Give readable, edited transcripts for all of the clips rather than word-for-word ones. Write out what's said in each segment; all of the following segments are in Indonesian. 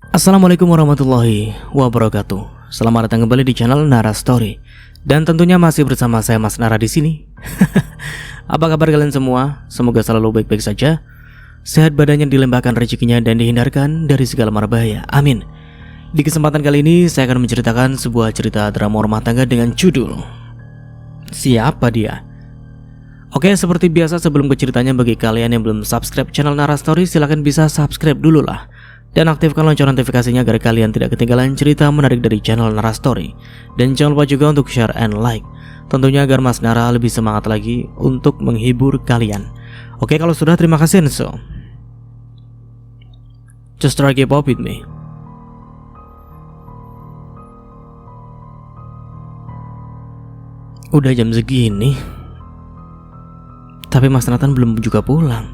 Assalamualaikum warahmatullahi wabarakatuh. Selamat datang kembali di channel Nara Story. Dan tentunya masih bersama saya Mas Nara di sini. Apa kabar kalian semua? Semoga selalu baik-baik saja. Sehat badannya, dilimpahkan rezekinya dan dihindarkan dari segala mara bahaya. Amin. Di kesempatan kali ini saya akan menceritakan sebuah cerita drama rumah tangga dengan judul Siapa Dia? Oke, seperti biasa sebelum ke ceritanya, bagi kalian yang belum subscribe channel Nara Story, silahkan bisa subscribe dulu lah. Dan aktifkan lonceng notifikasinya agar kalian tidak ketinggalan cerita menarik dari channel Nara Story. Dan jangan lupa juga untuk share and like, tentunya agar Mas Nara lebih semangat lagi untuk menghibur kalian. Oke, kalau sudah, terima kasih. So just try keep up with me. Udah jam segini, tapi Mas Nathan belum juga pulang.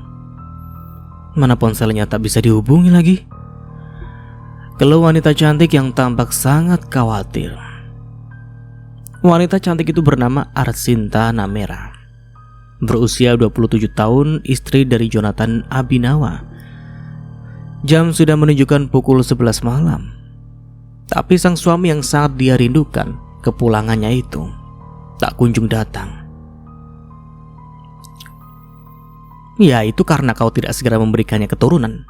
Mana ponselnya tak bisa dihubungi lagi. Keluh wanita cantik yang tampak sangat khawatir. Wanita cantik itu bernama Arsinta Namera, berusia 27 tahun, istri dari Jonathan Abinawa. Jam sudah menunjukkan pukul 11 malam. Tapi sang suami yang sangat dia rindukan, kepulangannya itu tak kunjung datang. Ya, itu karena kau tidak segera memberikannya keturunan.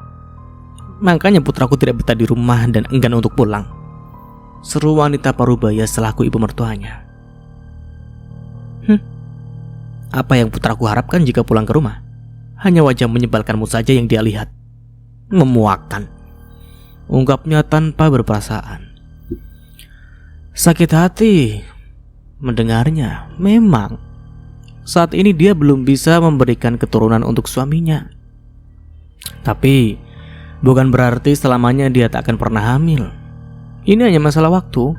Makanya putraku tidak betah di rumah dan enggan untuk pulang, seru wanita parubaya selaku ibu mertuanya. Apa yang putraku harapkan jika pulang ke rumah? Hanya wajah menyebalkanmu saja yang dia lihat. Memuakkan, ungkapnya tanpa berperasaan. Sakit hati mendengarnya. Memang saat ini dia belum bisa memberikan keturunan untuk suaminya, tapi bukan berarti selamanya dia tak akan pernah hamil. Ini hanya masalah waktu.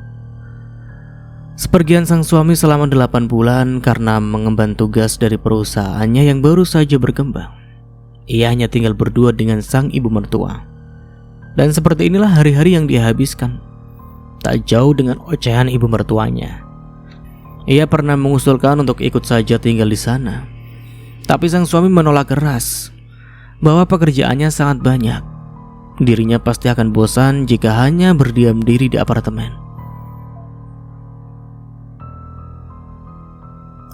Sepergian sang suami selama 8 bulan karena mengemban tugas dari perusahaannya yang baru saja berkembang. Ia hanya tinggal berdua dengan sang ibu mertua. Dan seperti inilah hari-hari yang dia habiskan, tak jauh dengan ocehan ibu mertuanya. Ia pernah mengusulkan untuk ikut saja tinggal di sana, tapi sang suami menolak keras bahwa pekerjaannya sangat banyak. Dirinya pasti akan bosan jika hanya berdiam diri di apartemen.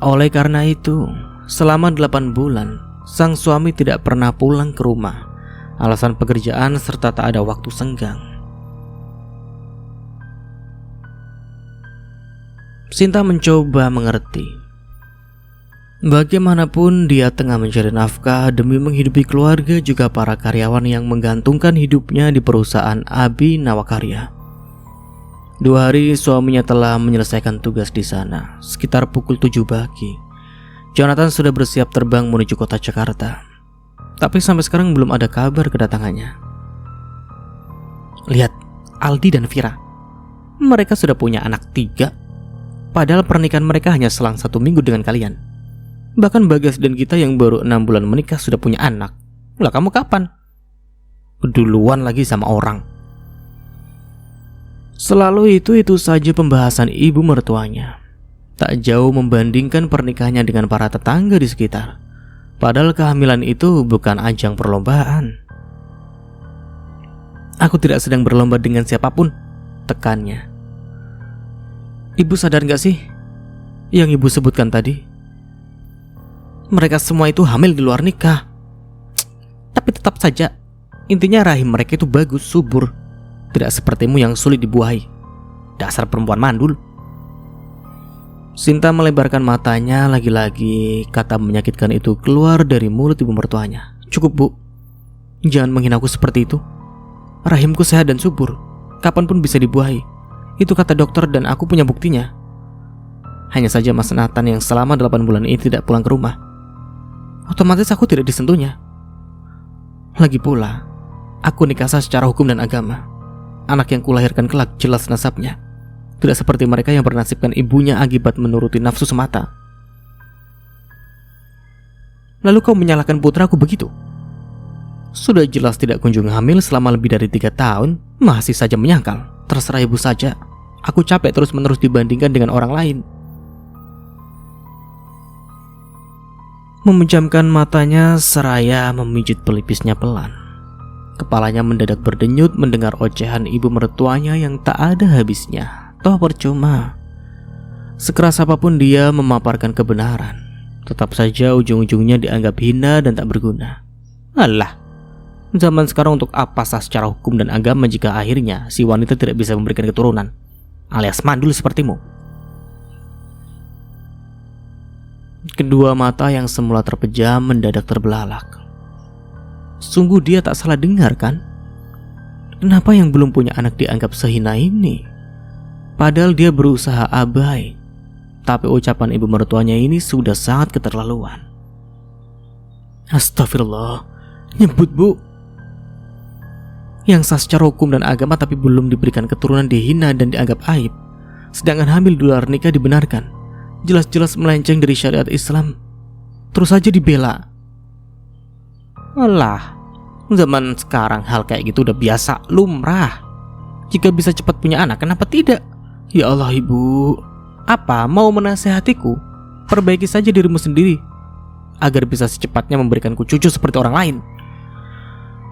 Oleh karena itu, selama 8 bulan, sang suami tidak pernah pulang ke rumah. Alasan pekerjaan serta tak ada waktu senggang. Sinta mencoba mengerti. Bagaimanapun dia tengah mencari nafkah demi menghidupi keluarga juga para karyawan yang menggantungkan hidupnya di perusahaan Abinawa Karya. 2 hari suaminya telah menyelesaikan tugas di sana. Sekitar pukul 7 pagi, Jonathan sudah bersiap terbang menuju kota Jakarta. Tapi sampai sekarang belum ada kabar kedatangannya. Lihat, Aldi dan Vira, mereka sudah punya anak 3. Padahal pernikahan mereka hanya selang 1 minggu dengan kalian. Bahkan Bagas dan kita yang baru 6 bulan menikah sudah punya anak. Lah, kamu kapan? Keduluan lagi sama orang. Selalu itu saja pembahasan ibu mertuanya. Tak jauh membandingkan pernikahannya dengan para tetangga di sekitar. Padahal kehamilan itu bukan ajang perlombaan. Aku tidak sedang berlomba dengan siapapun, tekannya. Ibu sadar gak sih yang ibu sebutkan tadi? Mereka semua itu hamil di luar nikah. Tapi tetap saja, intinya rahim mereka itu bagus, subur. Tidak sepertimu yang sulit dibuahi. Dasar perempuan mandul. Sinta melebarkan matanya. Lagi-lagi kata menyakitkan itu keluar dari mulut ibu mertuanya. Cukup, Bu, jangan menghina aku seperti itu. Rahimku sehat dan subur, kapanpun bisa dibuahi. Itu kata dokter dan aku punya buktinya. Hanya saja Mas Nathan yang selama 8 bulan ini tidak pulang ke rumah. Otomatis aku tidak disentuhnya. Lagi pula, aku nikah sah secara hukum dan agama. Anak yang kulahirkan kelak jelas nasabnya. Tidak seperti mereka yang bernasibkan ibunya akibat menuruti nafsu semata. Lalu kau menyalahkan putraku begitu? Sudah jelas tidak kunjung hamil selama lebih dari 3 tahun, masih saja menyangkal. Terserah ibu saja. Aku capek terus-menerus dibandingkan dengan orang lain. Memejamkan matanya seraya memijit pelipisnya pelan. Kepalanya mendadak berdenyut mendengar ocehan ibu mertuanya yang tak ada habisnya. Toh percuma. Sekeras apapun dia memaparkan kebenaran, tetap saja ujung-ujungnya dianggap hina dan tak berguna. Alah, zaman sekarang untuk apa sah secara hukum dan agama jika akhirnya si wanita tidak bisa memberikan keturunan, alias mandul sepertimu. Kedua mata yang semula terpejam mendadak terbelalak. Sungguh dia tak salah dengar kan? Kenapa yang belum punya anak dianggap sehina ini? Padahal dia berusaha abai. Tapi ucapan ibu mertuanya ini sudah sangat keterlaluan. Astagfirullah, nyebut bu. Yang sah secara hukum dan agama tapi belum diberikan keturunan dihina dan dianggap aib. Sedangkan hamil di luar nikah dibenarkan. Jelas-jelas melenceng dari syariat Islam. Terus aja dibela. Alah, zaman sekarang hal kayak gitu udah biasa, lumrah. Jika bisa cepat punya anak, kenapa tidak? Ya Allah ibu, apa mau menasehatiku? Perbaiki saja dirimu sendiri agar bisa secepatnya memberikanku cucu seperti orang lain.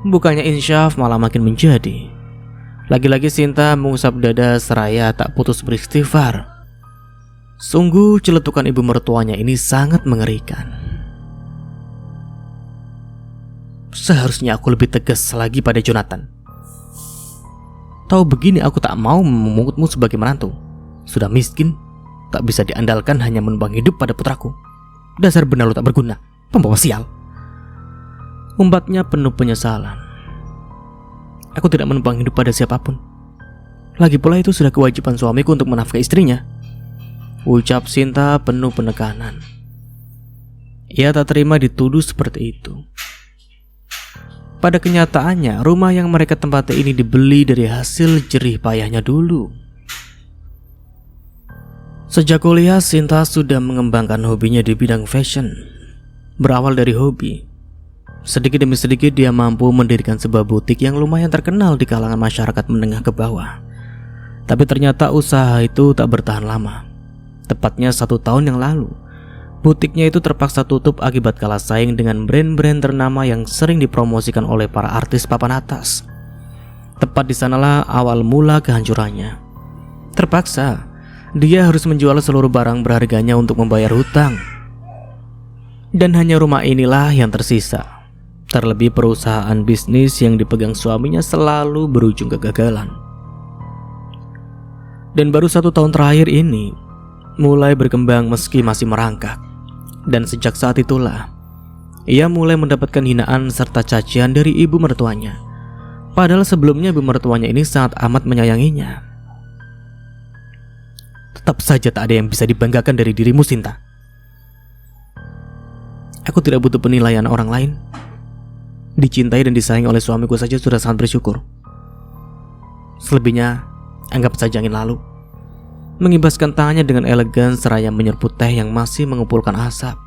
Bukannya insyaf malah makin menjadi. Lagi-lagi Sinta mengusap dada seraya tak putus beristighfar. Sungguh celetukan ibu mertuanya ini sangat mengerikan. Seharusnya aku lebih tegas lagi pada Jonathan. Tahu begini aku tak mau memungutmu sebagai menantu. Sudah miskin, tak bisa diandalkan, hanya menumpang hidup pada putraku. Dasar benar lu tak berguna, pembawa sial. Umbatnya penuh penyesalan. Aku tidak menumpang hidup pada siapapun. Lagi pula itu sudah kewajiban suamiku untuk menafkahi istrinya, ucap Sinta penuh penekanan. Ia tak terima dituduh seperti itu. Pada kenyataannya, rumah yang mereka tempati ini dibeli dari hasil jerih payahnya dulu. Sejak kuliah, Sinta sudah mengembangkan hobinya di bidang fashion. Berawal dari hobi, sedikit demi sedikit dia mampu mendirikan sebuah butik yang lumayan terkenal di kalangan masyarakat menengah ke bawah. Tapi ternyata usaha itu tak bertahan lama. Tepatnya 1 tahun yang lalu, butiknya itu terpaksa tutup akibat kalah saing dengan brand-brand ternama yang sering dipromosikan oleh para artis papan atas. Tepat di sanalah awal mula kehancurannya. Terpaksa, dia harus menjual seluruh barang berharganya untuk membayar hutang. Dan hanya rumah inilah yang tersisa. Terlebih perusahaan bisnis yang dipegang suaminya selalu berujung kegagalan. Dan baru 1 tahun terakhir ini mulai berkembang meski masih merangkak. Dan sejak saat itulah ia mulai mendapatkan hinaan serta cacian dari ibu mertuanya. Padahal sebelumnya ibu mertuanya ini sangat amat menyayanginya. Tetap saja tak ada yang bisa dibanggakan dari dirimu, Sinta. Aku tidak butuh penilaian orang lain. Dicintai dan disayangi oleh suamiku saja sudah sangat bersyukur. Selebihnya anggap saja angin lalu. Mengibaskan tangannya dengan elegan seraya menyeruput teh yang masih mengumpulkan asap.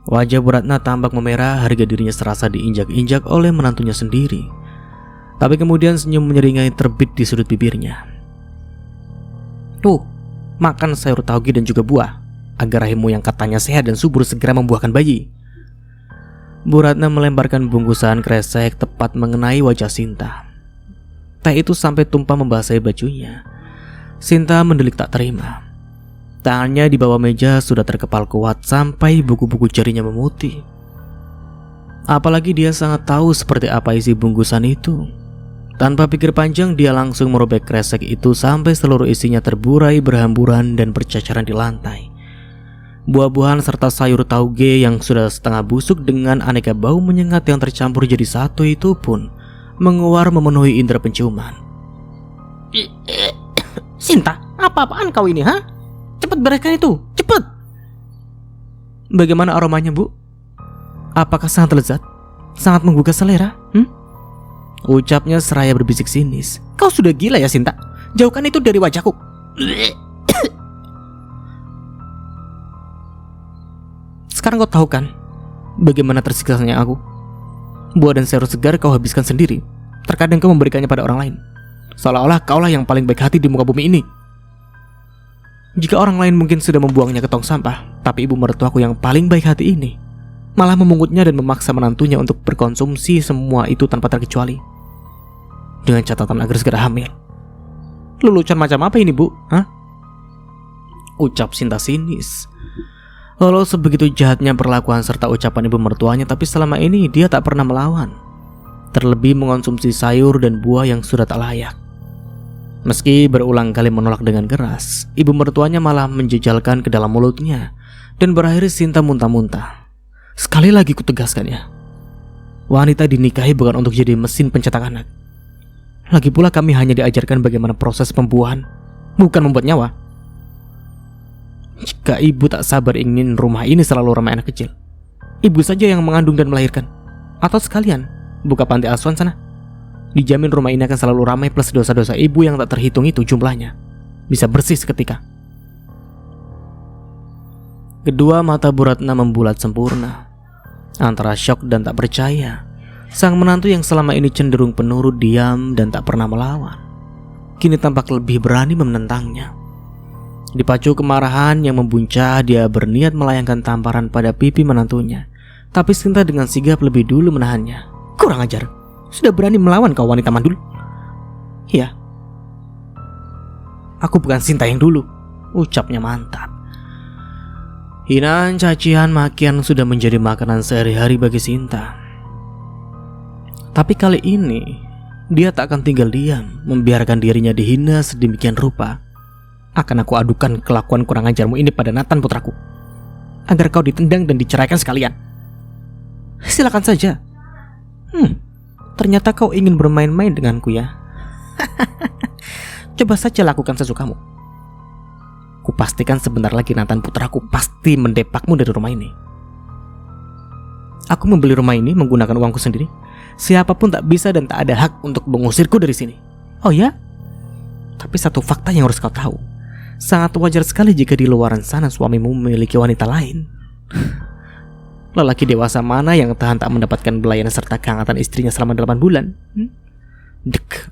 Wajah Bu Ratna tampak memerah, harga dirinya serasa diinjak-injak oleh menantunya sendiri. Tapi kemudian senyum menyeringai terbit di sudut bibirnya. Tuh, makan sayur tauge dan juga buah, agar rahimmu yang katanya sehat dan subur segera membuahkan bayi. Bu Ratna melemparkan bungkusan kresek tepat mengenai wajah Sinta. Teh itu sampai tumpah membasahi bajunya. Sinta mendelik tak terima. Tangannya di bawah meja sudah terkepal kuat sampai buku-buku jarinya memutih. Apalagi dia sangat tahu seperti apa isi bungkusan itu. Tanpa pikir panjang dia langsung merobek kresek itu sampai seluruh isinya terburai berhamburan dan bercacaran di lantai. Buah-buahan serta sayur tauge yang sudah setengah busuk dengan aneka bau menyengat yang tercampur jadi satu itu pun menguar memenuhi indera penciuman. Sinta, apa-apaan kau ini, ha? Cepat bereskan itu, cepat. Bagaimana aromanya, Bu? Apakah sangat lezat? Sangat menggugah selera? Ucapnya seraya berbisik sinis. Kau sudah gila ya, Sinta? Jauhkan itu dari wajahku. Sekarang kau tahu kan bagaimana tersiksanya aku? Buah dan sayur segar kau habiskan sendiri. Terkadang kau memberikannya pada orang lain, seolah-olah kaulah yang paling baik hati di muka bumi ini. Jika orang lain mungkin sudah membuangnya ke tong sampah, tapi ibu mertuaku yang paling baik hati ini malah memungutnya dan memaksa menantunya untuk berkonsumsi semua itu tanpa terkecuali, dengan catatan agar segera hamil. Lelucon macam apa ini, Bu? Hah? Ucap Sinta sinis. Walau sebegitu jahatnya perlakuan serta ucapan ibu mertuanya, tapi selama ini dia tak pernah melawan. Terlebih mengonsumsi sayur dan buah yang sudah tak layak. Meski berulang kali menolak dengan keras, ibu mertuanya malah menjejalkan ke dalam mulutnya dan berakhir Sinta muntah-muntah. Sekali lagi kutegaskan ya, wanita dinikahi bukan untuk jadi mesin pencetak anak. Lagi pula kami hanya diajarkan bagaimana proses pembuahan, bukan membuat nyawa. Jika ibu tak sabar ingin rumah ini selalu ramai anak kecil, ibu saja yang mengandung dan melahirkan. Atau sekalian buka panti asuhan sana. Dijamin rumah ini akan selalu ramai, plus dosa-dosa ibu yang tak terhitung itu jumlahnya bisa bersih seketika. Kedua mata Bu Ratna membulat sempurna. Antara syok dan tak percaya, sang menantu yang selama ini cenderung penurut, diam dan tak pernah melawan, kini tampak lebih berani menentangnya. Dipacu kemarahan yang membuncah, dia berniat melayangkan tamparan pada pipi menantunya. Tapi Sinta dengan sigap lebih dulu menahannya. Kurang ajar, sudah berani melawan kau wanita mandul? Iya, aku bukan Sinta yang dulu, ucapnya mantap. Hinaan, cacian, makian sudah menjadi makanan sehari-hari bagi Sinta. Tapi kali ini dia tak akan tinggal diam membiarkan dirinya dihina sedemikian rupa. Akan aku adukan kelakuan kurang ajarmu ini pada Nathan putraku, agar kau ditendang dan diceraikan sekalian. Silakan saja. Ternyata kau ingin bermain-main denganku ya. Coba saja lakukan sesukamu. Kupastikan sebentar lagi Nathan putraku pasti mendepakmu dari rumah ini. Aku membeli rumah ini menggunakan uangku sendiri. Siapapun tak bisa dan tak ada hak untuk mengusirku dari sini. Oh ya? Tapi satu fakta yang harus kau tahu. Sangat wajar sekali jika di luaran sana suamimu memiliki wanita lain. Lelaki dewasa mana yang tahan tak mendapatkan belayan serta kehangatan istrinya selama 8 bulan? Dek.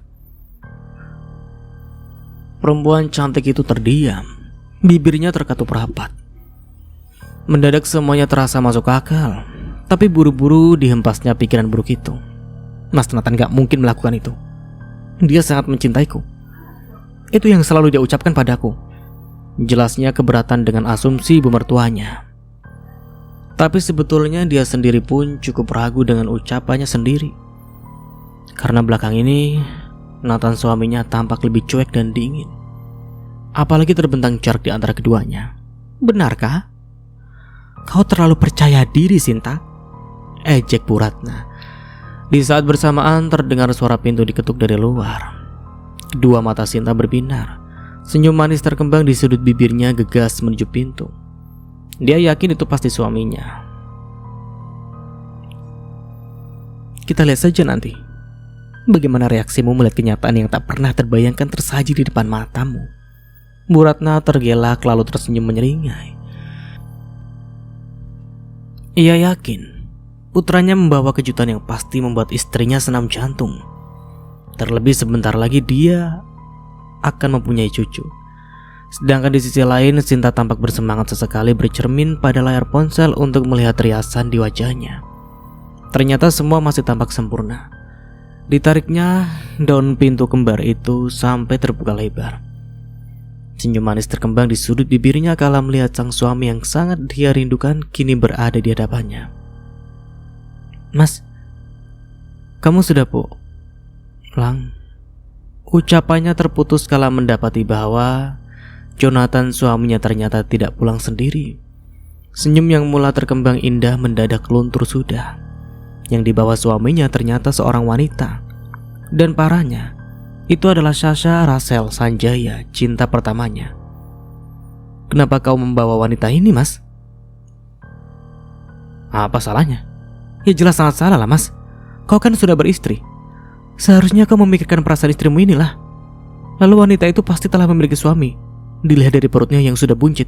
Perempuan cantik itu terdiam. Bibirnya terkatup rapat. Mendadak semuanya terasa masuk akal. Tapi buru-buru dihempasnya pikiran buruk itu. Mas Nathan gak mungkin melakukan itu. Dia sangat mencintaiku. Itu yang selalu dia ucapkan padaku. Jelasnya keberatan dengan asumsi ibu mertuanya. Tapi sebetulnya dia sendiri pun cukup ragu dengan ucapannya sendiri. Karena belakang ini Nathan suaminya tampak lebih cuek dan dingin. Apalagi terbentang jarak di antara keduanya. Benarkah? Kau terlalu percaya diri, Sinta, ejek Bu Ratna. Di saat bersamaan terdengar suara pintu diketuk dari luar. Dua mata Sinta berbinar. Senyum manis terkembang di sudut bibirnya gegas menuju pintu. Dia yakin itu pasti suaminya. Kita lihat saja nanti bagaimana reaksimu melihat kenyataan yang tak pernah terbayangkan tersaji di depan matamu. Bu Ratna tergelak lalu tersenyum menyeringai. Ia yakin putranya membawa kejutan yang pasti membuat istrinya senam jantung. Terlebih sebentar lagi dia akan mempunyai cucu. Sedangkan di sisi lain Sinta tampak bersemangat sesekali bercermin pada layar ponsel untuk melihat riasan di wajahnya. Ternyata semua masih tampak sempurna. Ditariknya daun pintu kembar itu sampai terbuka lebar. Senyum manis terkembang di sudut bibirnya kala melihat sang suami yang sangat dia rindukan kini berada di hadapannya. Mas, kamu sudah pulang? Ucapannya terputus kala mendapati bahwa Jonathan suaminya ternyata tidak pulang sendiri. Senyum yang mula terkembang indah mendadak luntur sudah. Yang dibawa suaminya ternyata seorang wanita. Dan parahnya, itu adalah Sasha Rachel Sanjaya, cinta pertamanya. Kenapa kau membawa wanita ini, Mas? Apa salahnya? Ya jelas sangat salah lah, Mas. Kau kan sudah beristri. Seharusnya kau memikirkan perasaan istrimu inilah. Lalu wanita itu pasti telah memiliki suami. Dilihat dari perutnya yang sudah buncit.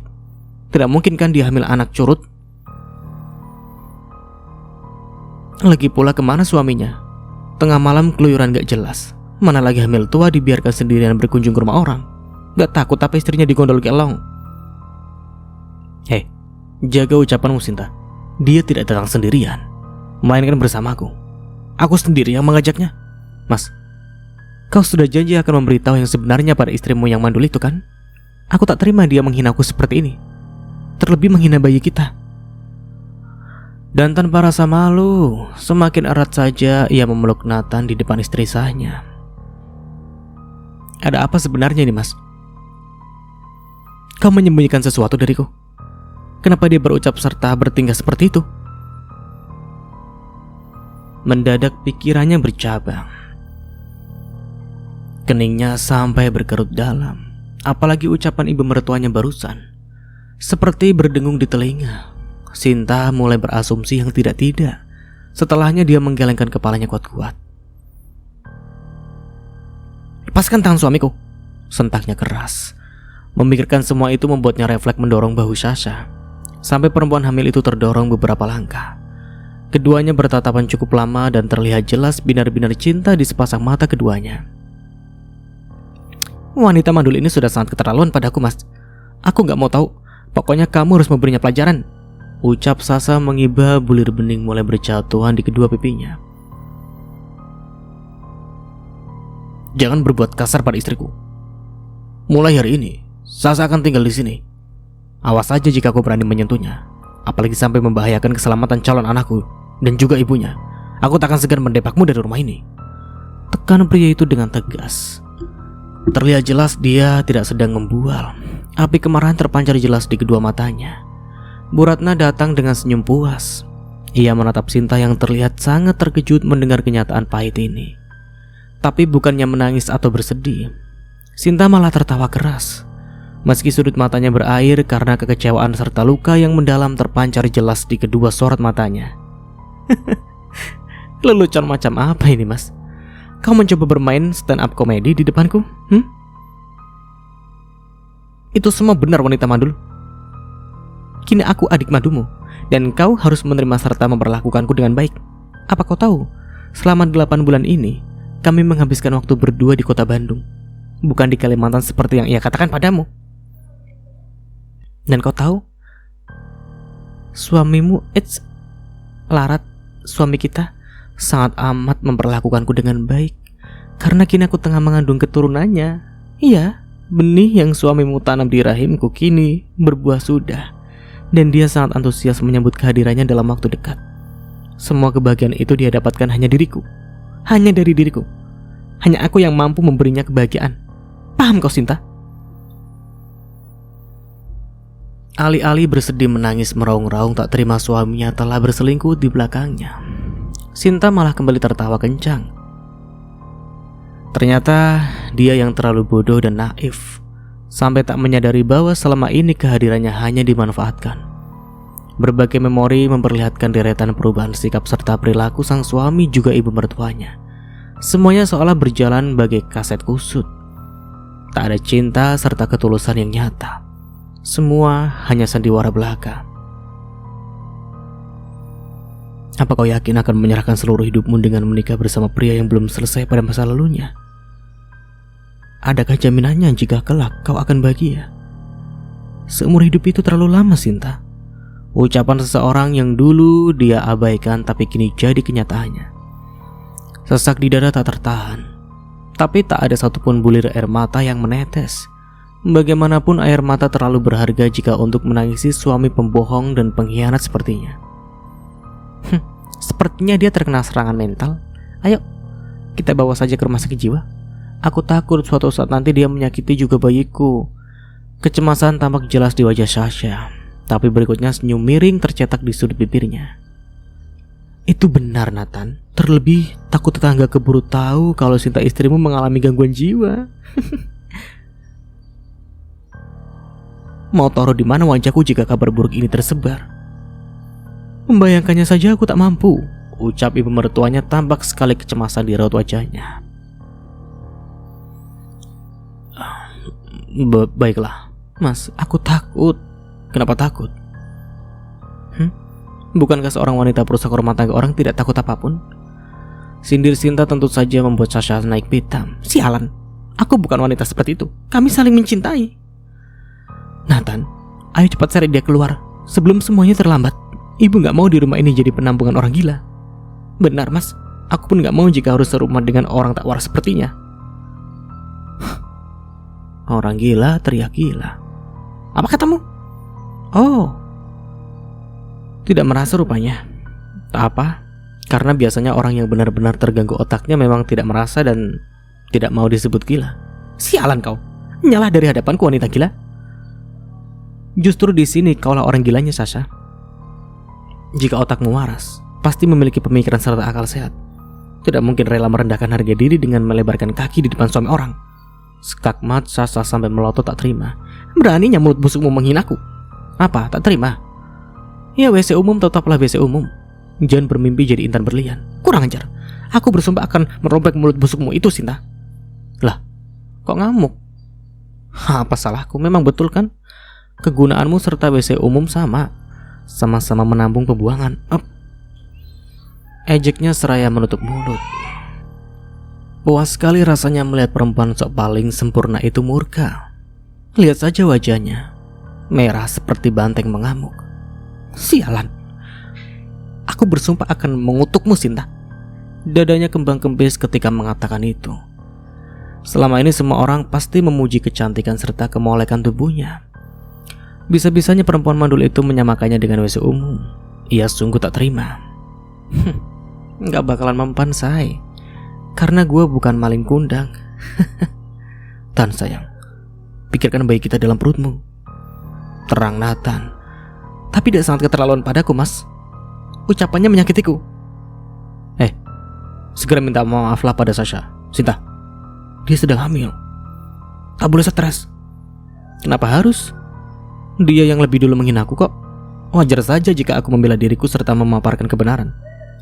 Tidak mungkin kan dia hamil anak curut. Lagi pula kemana suaminya? Tengah malam keluyuran gak jelas. Mana lagi hamil tua dibiarkan sendirian berkunjung ke rumah orang. Gak takut apa istrinya digondol gelong? Hei, jaga ucapanmu, Sinta. dia tidak datang sendirian, melainkan bersamaku. Aku sendiri yang mengajaknya. Mas, kau sudah janji akan memberitahu yang sebenarnya pada istrimu yang mandul itu kan? Aku tak terima dia menghinaku seperti ini, terlebih menghina bayi kita. Dan tanpa rasa malu, semakin erat saja ia memeluk Nathan di depan istri sahnya. Ada apa sebenarnya ini, Mas? Kau menyembunyikan sesuatu dariku? Kenapa dia berucap serta bertingkah seperti itu? Mendadak pikirannya bercabang. Keningnya sampai berkerut dalam. Apalagi ucapan ibu mertuanya barusan, seperti berdengung di telinga. Sinta mulai berasumsi yang tidak-tidak. Setelahnya dia menggelengkan kepalanya kuat-kuat. Lepaskan tangan suamiku, sentaknya keras. Memikirkan semua itu membuatnya refleks mendorong bahu Sasha, sampai perempuan hamil itu terdorong beberapa langkah. Keduanya bertatapan cukup lama dan terlihat jelas binar-binar cinta di sepasang mata keduanya. Wanita mandul ini sudah sangat keterlaluan padaku, Mas. Aku gak mau tahu. Pokoknya kamu harus memberinya pelajaran, ucap Sasha mengiba bulir bening mulai berjatuhan di kedua pipinya. Jangan berbuat kasar pada istriku. Mulai hari ini, Sasha akan tinggal di sini. Awas saja jika kau berani menyentuhnya, apalagi sampai membahayakan keselamatan calon anakku dan juga ibunya. Aku tak akan segan mendepakmu dari rumah ini, tekan pria itu dengan tegas. Terlihat jelas dia tidak sedang membual. Api kemarahan terpancar jelas di kedua matanya. Bu Ratna datang dengan senyum puas. Ia menatap Sinta yang terlihat sangat terkejut mendengar kenyataan pahit ini. Tapi bukannya menangis atau bersedih, Sinta malah tertawa keras. Meski sudut matanya berair karena kekecewaan serta luka yang mendalam terpancar jelas di kedua sorot matanya. Lelucon macam apa ini, Mas? Kau mencoba bermain stand up komedi di depanku? Itu semua benar, wanita mandul. Kini aku adik madumu, dan kau harus menerima serta memperlakukanku dengan baik. Apa kau tahu, selama 8 bulan ini kami menghabiskan waktu berdua di kota Bandung, bukan di Kalimantan seperti yang ia katakan padamu. Dan kau tahu, suamimu, Larat, suami kita, sangat amat memperlakukanku dengan baik. Karena kini aku tengah mengandung keturunannya. Iya, benih yang suamimu tanam di rahimku kini berbuah sudah. Dan dia sangat antusias menyambut kehadirannya dalam waktu dekat. Semua kebahagiaan itu dia dapatkan hanya diriku. Hanya dari diriku. Hanya aku yang mampu memberinya kebahagiaan. Paham kau, Sinta? Alih-alih bersedih menangis meraung-raung tak terima suaminya telah berselingkuh di belakangnya, Sinta malah kembali tertawa kencang. Ternyata dia yang terlalu bodoh dan naif, sampai tak menyadari bahwa selama ini kehadirannya hanya dimanfaatkan. Berbagai memori memperlihatkan deretan perubahan sikap serta perilaku sang suami juga ibu mertuanya. Semuanya seolah berjalan bagai kaset kusut. Tak ada cinta serta ketulusan yang nyata. Semua hanya sandiwara belaka. Apa kau yakin akan menyerahkan seluruh hidupmu dengan menikah bersama pria yang belum selesai pada masa lalunya? Adakah jaminannya jika kelak kau akan bahagia? Seumur hidup itu terlalu lama, Sinta. Ucapan seseorang yang dulu dia abaikan tapi kini jadi kenyataannya. Sesak di dada tak tertahan, tapi tak ada satupun bulir air mata yang menetes. Bagaimanapun air mata terlalu berharga jika untuk menangisi suami pembohong dan pengkhianat sepertinya. Sepertinya dia terkena serangan mental. Ayo, kita bawa saja ke rumah sakit jiwa. Aku takut suatu saat nanti dia menyakiti juga bayiku. Kecemasan tampak jelas di wajah Sasha, tapi berikutnya senyum miring tercetak di sudut bibirnya. Itu benar, Nathan. Terlebih takut tetangga keburu tahu kalau Sinta istrimu mengalami gangguan jiwa. Mau taruh di mana wajahku jika kabar buruk ini tersebar? Membayangkannya saja aku tak mampu, ucap ibu mertuanya tampak sekali kecemasan di raut wajahnya. Baiklah, Mas, aku takut. Kenapa takut? Bukankah seorang wanita perusak rumah tangga orang tidak takut apapun? Sindir Sinta tentu saja membuat Sasha naik pitam. Sialan, aku bukan wanita seperti itu. Kami saling mencintai. Nathan, ayo cepat cari dia keluar sebelum semuanya terlambat. Ibu gak mau di rumah ini jadi penampungan orang gila. Benar mas, aku pun gak mau jika harus serumah dengan orang tak waras sepertinya. Orang gila teriak gila. Apa katamu? Oh, tidak merasa rupanya. Tak apa, karena biasanya orang yang benar-benar terganggu otaknya memang tidak merasa dan tidak mau disebut gila. Sialan kau, nyalah dari hadapanku wanita gila. Justru di sini kaulah orang gilanya, Sasha. Jika otakmu waras, pasti memiliki pemikiran serta akal sehat. Tidak mungkin rela merendahkan harga diri dengan melebarkan kaki di depan suami orang. Skakmat Sasha sampai melotot tak terima. Beraninya mulut busukmu menghinaku. Apa, tak terima? Ya WC umum tetaplah WC umum. Jangan bermimpi jadi intan berlian. Kurang ajar. Aku bersumpah akan merobek mulut busukmu itu, Sinta. Lah, kok ngamuk? Apa salahku? Memang betul kan? Kegunaanmu serta WC umum sama. Sama-sama menampung pembuangan. Ejeknya seraya menutup mulut. Puas sekali rasanya melihat perempuan sok paling sempurna itu murka. Lihat saja wajahnya, merah seperti banteng mengamuk. Sialan. Aku bersumpah akan mengutukmu, Sinta. Dadanya kembang-kempis ketika mengatakan itu. Selama ini semua orang pasti memuji kecantikan serta kemolekan tubuhnya. Bisa-bisanya perempuan mandul itu menyamakannya dengan WC umum. Ia sungguh tak terima. Gak bakalan mempan, say. Karena gue bukan maling kundang. Tan sayang, pikirkan bayi kita dalam perutmu. Terang Nathan. Tapi tidak sangat keterlaluan padaku, mas. Ucapannya menyakitiku. Segera minta maaflah pada Sasha. Sinta, dia sedang hamil. Tak boleh stres. Kenapa harus? Dia yang lebih dulu menghinaku kok. Wajar saja jika aku membela diriku serta memaparkan kebenaran.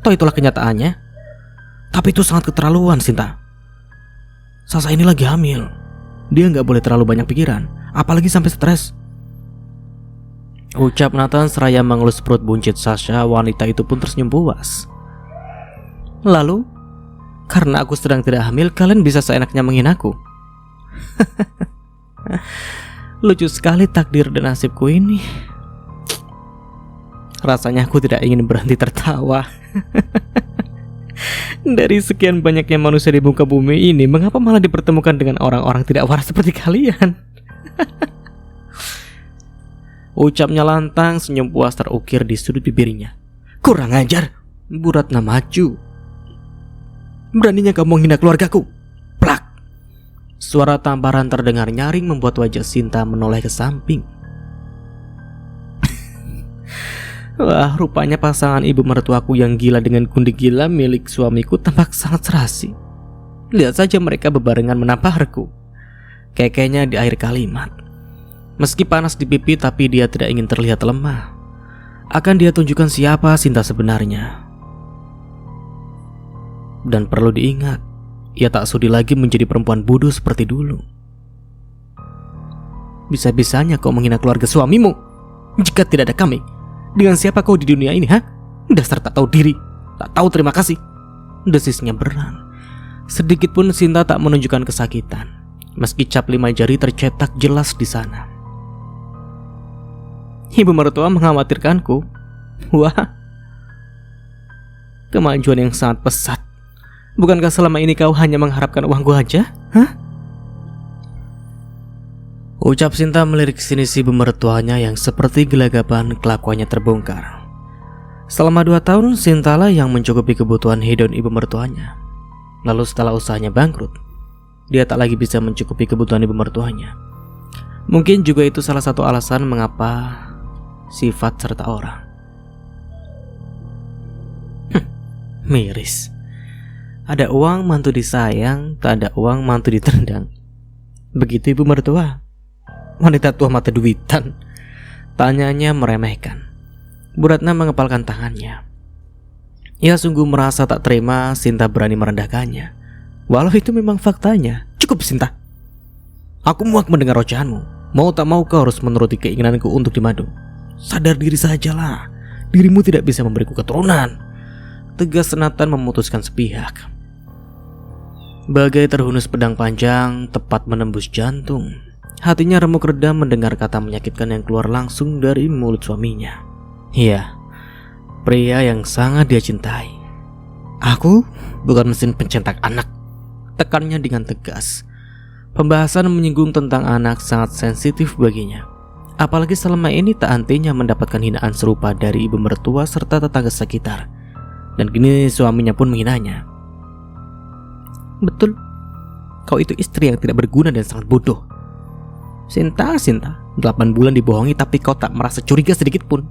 Toh itulah kenyataannya. Tapi itu sangat keterlaluan, Sinta. Sasha ini lagi hamil. Dia gak boleh terlalu banyak pikiran, apalagi sampai stres. Ucap Nathan seraya mengelus perut buncit Sasha. Wanita itu pun tersenyum puas. Lalu, karena aku sedang tidak hamil, kalian bisa seenaknya menghinaku. Lucu sekali takdir dan nasibku ini. Rasanya aku tidak ingin berhenti tertawa. Dari sekian banyaknya manusia di muka bumi ini, mengapa malah dipertemukan dengan orang-orang tidak waras seperti kalian? Ucapnya lantang, senyum puas terukir di sudut bibirnya. Kurang ajar, Bu Ratna maju. Beraninya kamu menghina keluargaku. Plak. Suara tamparan terdengar nyaring membuat wajah Sinta menoleh ke samping. Wah, rupanya pasangan ibu mertuaku yang gila dengan kundi gila milik suamiku tampak sangat serasi. Lihat saja mereka bebarengan menamparku. Kekenya di akhir kalimat. Meski panas di pipi, tapi dia tidak ingin terlihat lemah. Akan dia tunjukkan siapa Sinta sebenarnya. Dan perlu diingat, ia tak sudi lagi menjadi perempuan bodoh seperti dulu. Bisa-bisanya kau menghina keluarga suamimu. Jika tidak ada kami, dengan siapa kau di dunia ini, ha? Dasar tak tahu diri, tak tahu terima kasih. Desisnya berat. Sedikit pun Sinta tak menunjukkan kesakitan, meski cap 5 jari tercetak jelas di sana. Ibu mertua mengkhawatirkanku. Wah, kemajuan yang sangat pesat. Bukankah selama ini kau hanya mengharapkan uangku aja? Hah? Ucap Sinta melirik sini si ibu mertuanya yang seperti gelagapan kelakuannya terbongkar. Selama 2 tahun, Sinta lah yang mencukupi kebutuhan hedon ibu mertuanya. Lalu setelah usahanya bangkrut, dia tak lagi bisa mencukupi kebutuhan ibu mertuanya. Mungkin juga itu salah satu alasan mengapa sifat serta orang. Miris. Ada uang mantu disayang, tak ada uang mantu ditendang. Begitu ibu mertua. Wanita tua mata duitan. Tanyanya meremehkan. Bu Ratna mengepalkan tangannya. Ia sungguh merasa tak terima Sinta berani merendahkannya. Walau itu memang faktanya. Cukup Sinta. Aku muak mendengar ocehanmu. Mau tak mau kau harus menuruti keinginanku untuk dimadu. Sadar diri sajalah. Dirimu tidak bisa memberiku keturunan. Tegas Nathan memutuskan sepihak. Bagai terhunus pedang panjang tepat menembus jantung. Hatinya remuk redam mendengar kata menyakitkan yang keluar langsung dari mulut suaminya. Iya, pria yang sangat dia cintai. Aku bukan mesin pencetak anak, tekannya dengan tegas. Pembahasan menyinggung tentang anak sangat sensitif baginya. Apalagi selama ini tak hentinya mendapatkan hinaan serupa dari ibu mertua serta tetangga sekitar. Dan kini suaminya pun menghinanya. Betul, kau itu istri yang tidak berguna dan sangat bodoh. Sinta, 8 bulan dibohongi tapi kau tak merasa curiga sedikit pun,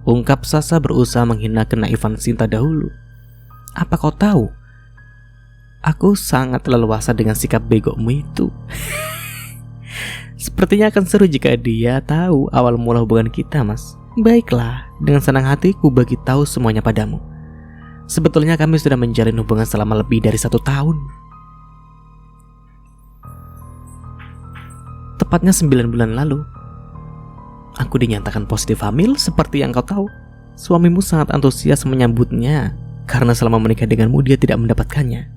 ungkap Sasa berusaha menghina kenaifan Sinta dahulu. Apa kau tahu? Aku sangat leluasa dengan sikap begomu itu. Sepertinya akan seru jika dia tahu awal mula hubungan kita, Mas. Baiklah, dengan senang hati ku bagi tahu semuanya padamu. Sebetulnya kami sudah menjalin hubungan selama lebih dari 1 tahun. Tepatnya 9 bulan lalu, aku dinyatakan positif hamil. Seperti yang kau tahu, suamimu sangat antusias menyambutnya karena selama menikah denganmu dia tidak mendapatkannya.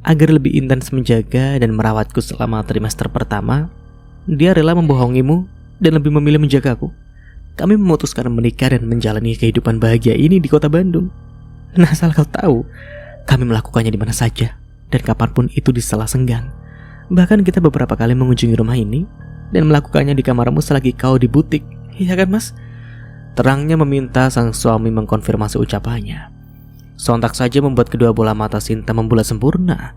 Agar lebih intens menjaga dan merawatku selama trimester pertama, dia rela membohongimu dan lebih memilih menjagaku. Kami memutuskan menikah dan menjalani kehidupan bahagia ini di kota Bandung. Nah, asal kau tahu, kami melakukannya di mana saja dan kapanpun itu di sela senggang. Bahkan kita beberapa kali mengunjungi rumah ini dan melakukannya di kamarmu selagi kau di butik. Iya kan, Mas? Terangnya meminta sang suami mengkonfirmasi ucapannya. Sontak saja membuat kedua bola mata Sinta membulat sempurna.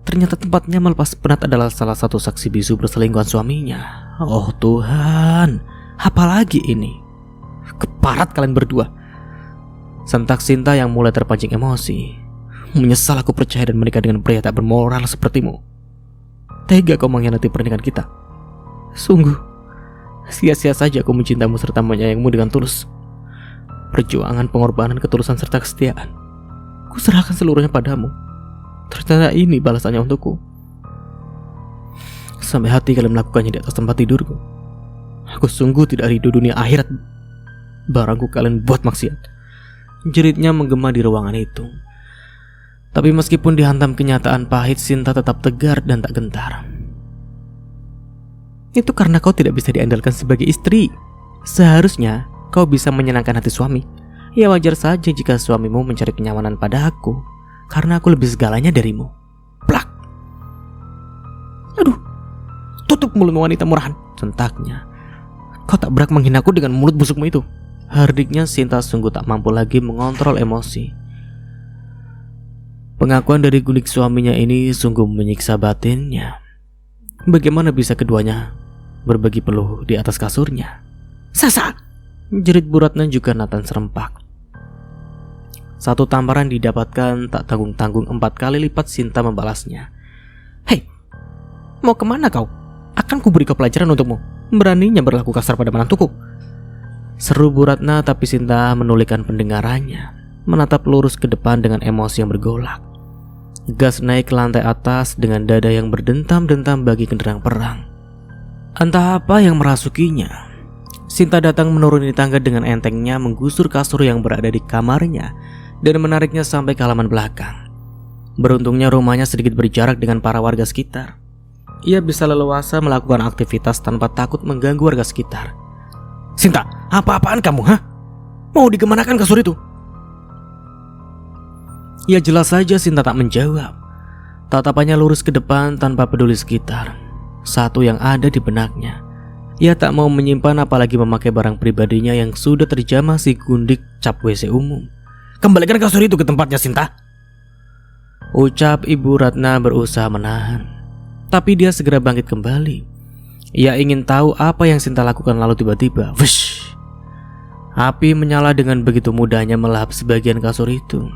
Ternyata tempatnya melepas penat adalah salah satu saksi bisu perselingkuhan suaminya. Oh Tuhan, apalagi ini? Keparat kalian berdua. Sentak Sinta yang mulai terpancing emosi. Menyesal aku percaya dan menikah dengan pria tak bermoral sepertimu. Tega kau mengkhianati pernikahan kita. Sungguh, sia-sia saja aku mencintamu serta menyayangmu dengan tulus. Perjuangan, pengorbanan, ketulusan serta kesetiaan, ku serahkan seluruhnya padamu. Ternyata ini balasannya untukku. Sampai hati kalian melakukannya di atas tempat tidurku. Aku sungguh tidak ridho dunia akhirat barangku kalian buat maksiat. Jeritnya menggema di ruangan itu. Tapi meskipun dihantam kenyataan pahit, Sinta tetap tegar dan tak gentar. Itu karena kau tidak bisa diandalkan sebagai istri. Seharusnya kau bisa menyenangkan hati suami. Ya wajar saja jika suamimu mencari kenyamanan pada aku, karena aku lebih segalanya darimu. Plak. Aduh, tutup mulutmu wanita murahan, sentaknya. Kau tak berhak menghinaku dengan mulut busukmu itu. Hardiknya Sinta sungguh tak mampu lagi mengontrol emosi. Pengakuan dari gundik suaminya ini sungguh menyiksa batinnya. Bagaimana bisa keduanya berbagi peluh di atas kasurnya? Sasa! Jerit Bu Ratna juga Nathan serempak. Satu tamparan didapatkan tak tanggung-tanggung 4 kali lipat Sinta membalasnya. Hei, mau kemana kau? Akan kuberi kau pelajaran untukmu. Beraninya berlaku kasar pada menantuku. Seru Bu Ratna, tapi Sinta menulihkan pendengarannya, menatap lurus ke depan dengan emosi yang bergolak. Gas naik ke lantai atas dengan dada yang berdentam-dentam bagi genderang perang. Entah apa yang merasukinya, Sinta datang menuruni tangga dengan entengnya, menggusur kasur yang berada di kamarnya dan menariknya sampai ke halaman belakang. Beruntungnya rumahnya sedikit berjarak dengan para warga sekitar. Ia bisa leluasa melakukan aktivitas tanpa takut mengganggu warga sekitar. Sinta, apa-apaan kamu, ha? Mau dikemanakan kasur itu? Ya jelas saja Sinta tak menjawab. Tatapannya lurus ke depan tanpa peduli sekitar. Satu yang ada di benaknya, ia tak mau menyimpan apalagi memakai barang pribadinya yang sudah terjamah si gundik cap WC umum. Kembalikan kasur itu ke tempatnya, Sinta, ucap Ibu Ratna berusaha menahan. Tapi dia segera bangkit kembali. Ia ingin tahu apa yang Sinta lakukan, lalu tiba-tiba wush, api menyala dengan begitu mudahnya melahap sebagian kasur itu.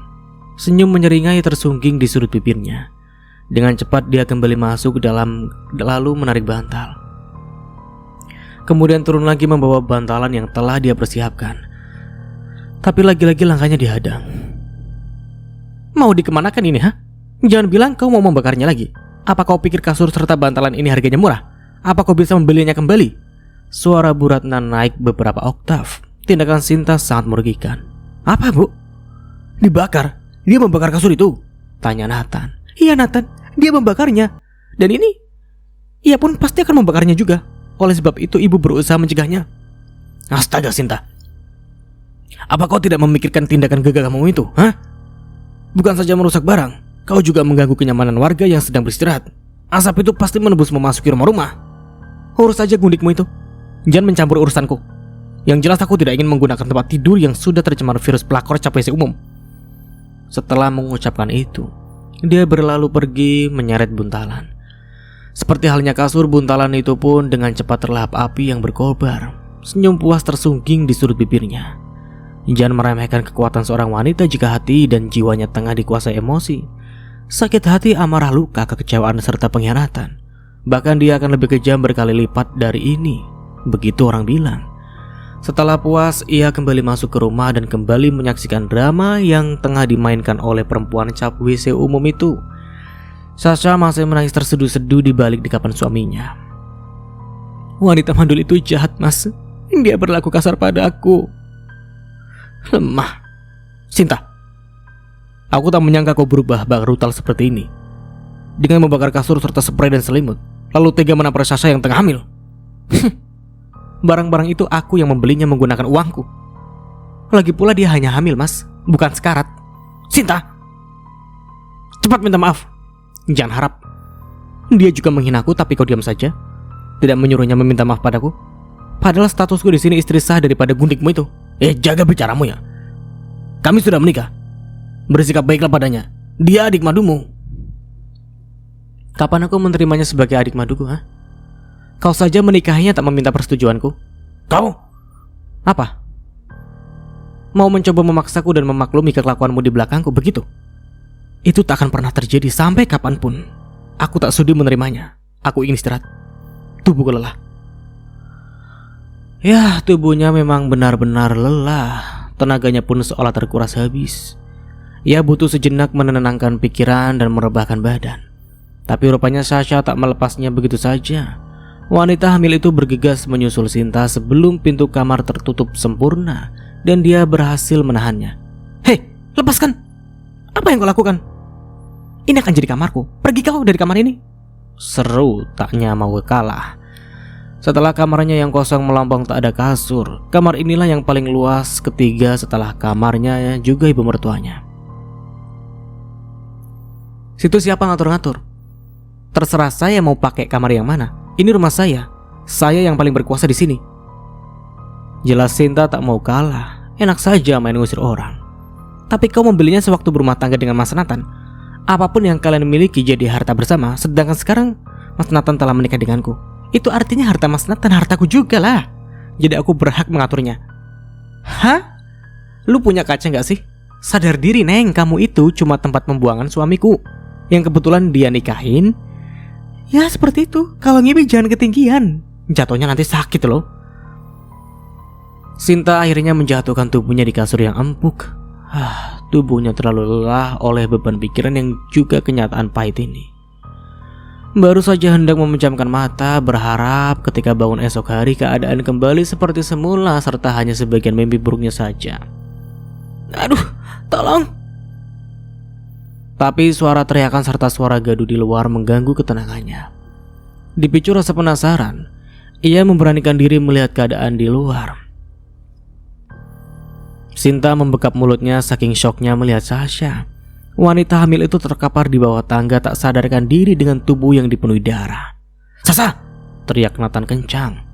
Senyum menyeringai tersungging di sudut bibirnya. Dengan cepat dia kembali masuk ke dalam, lalu menarik bantal. Kemudian turun lagi membawa bantalan yang telah dia persiapkan. Tapi lagi-lagi langkahnya dihadang. Mau dikemanakan ini, ha? Jangan bilang kau mau membakarnya lagi. Apa kau pikir kasur serta bantalan ini harganya murah? Apa kau bisa membelinya kembali? Suara Bu Ratna naik beberapa oktav. Tindakan Sinta sangat merugikan. Apa, Bu? Dibakar? Dia membakar kasur itu? Tanya Nathan. Iya, Nathan, dia membakarnya. Dan ini, ia pun pasti akan membakarnya juga. Oleh sebab itu ibu berusaha mencegahnya. Astaga, Sinta, Apa kau tidak memikirkan tindakan gagah kamu itu? Hah? Bukan saja merusak barang, kau juga mengganggu kenyamanan warga yang sedang beristirahat. Asap itu pasti menembus memasuki rumah-rumah. Urus saja gundikmu itu. Jangan mencampur urusanku. Yang jelas aku tidak ingin menggunakan tempat tidur yang sudah tercemar virus pelakor cap WC umum. Setelah mengucapkan itu, dia berlalu pergi menyeret buntalan. Seperti halnya kasur, buntalan itu pun dengan cepat terlahap api yang berkobar. Senyum puas tersungging di sudut bibirnya. Jangan meremehkan kekuatan seorang wanita jika hati dan jiwanya tengah dikuasai emosi. Sakit hati, amarah, luka, kekecewaan, serta pengkhianatan. Bahkan dia akan lebih kejam berkali lipat dari ini. Begitu orang bilang. Setelah puas, ia kembali masuk ke rumah dan kembali menyaksikan drama yang tengah dimainkan oleh perempuan cap WC umum itu. Sasha masih menangis terseduh-seduh di balik dekapan suaminya. Wanita mandul itu jahat, Mas. Dia berlaku kasar pada aku. Lemah. Sinta, aku tak menyangka kau berubah brutal seperti ini. Dengan membakar kasur serta spray dan selimut, lalu tega menampar Sasha yang tengah hamil. Barang-barang itu aku yang membelinya menggunakan uangku. Lagi pula dia hanya hamil, Mas, bukan sekarat. Sinta, cepat minta maaf. Jangan harap dia juga menghinaku tapi kau diam saja, tidak menyuruhnya meminta maaf padaku. Padahal statusku di sini istri sah daripada gundikmu itu. Jaga bicaramu ya. Kami sudah menikah. Bersikap baiklah padanya. Dia adik madumu. Kapan aku menerimanya sebagai adik maduku, ha? Kau saja menikahinya tak meminta persetujuanku. Kau? Apa? Mau mencoba memaksaku dan memaklumi kelakuanmu di belakangku, begitu? Itu tak akan pernah terjadi sampai kapanpun. Aku tak sudi menerimanya. Aku ingin istirahat. Tubuhku lelah. Ya, tubuhnya memang benar-benar lelah. Tenaganya pun seolah terkuras habis. Ia butuh sejenak menenangkan pikiran dan merebahkan badan. Tapi rupanya Sasha tak melepasnya begitu saja. Wanita hamil itu bergegas menyusul Sinta sebelum pintu kamar tertutup sempurna dan dia berhasil menahannya. Hei, lepaskan! Apa yang kau lakukan? Ini akan jadi kamarku. Pergi kau dari kamar ini. Seru taknya mau kalah. Setelah kamarnya yang kosong melompong tak ada kasur, kamar inilah yang paling luas ketiga setelah kamarnya juga ibu mertuanya. Situ siapa ngatur-ngatur? Terserah saya mau pakai kamar yang mana. Ini rumah saya. Saya yang paling berkuasa di sini. Jelas Sinta tak mau kalah. Enak saja main ngusir orang. Tapi kau membelinya sewaktu berumah tangga dengan Mas Nathan. Apapun yang kalian miliki jadi harta bersama. Sedangkan sekarang Mas Nathan telah menikah denganku. Itu artinya harta Mas Nathan hartaku juga lah. Jadi aku berhak mengaturnya. Hah? Lu punya kaca gak sih? Sadar diri, Neng, kamu itu cuma tempat pembuangan suamiku yang kebetulan dia nikahin. Ya seperti itu. Kalau ngibi jangan ketinggian, jatuhnya nanti sakit loh. Sinta akhirnya menjatuhkan tubuhnya di kasur yang empuk. Tubuhnya terlalu lelah oleh beban pikiran yang juga kenyataan pahit ini. Baru saja hendak memejamkan mata, berharap ketika bangun esok hari keadaan kembali seperti semula serta hanya sebagian mimpi buruknya saja. Aduh, tolong! Tapi suara teriakan serta suara gaduh di luar mengganggu ketenangannya. Dipicu rasa penasaran, ia memberanikan diri melihat keadaan di luar. Sinta membekap mulutnya saking syoknya melihat Sasha. Wanita hamil itu terkapar di bawah tangga tak sadarkan diri dengan tubuh yang dipenuhi darah. Sasha! Teriak Nathan kencang.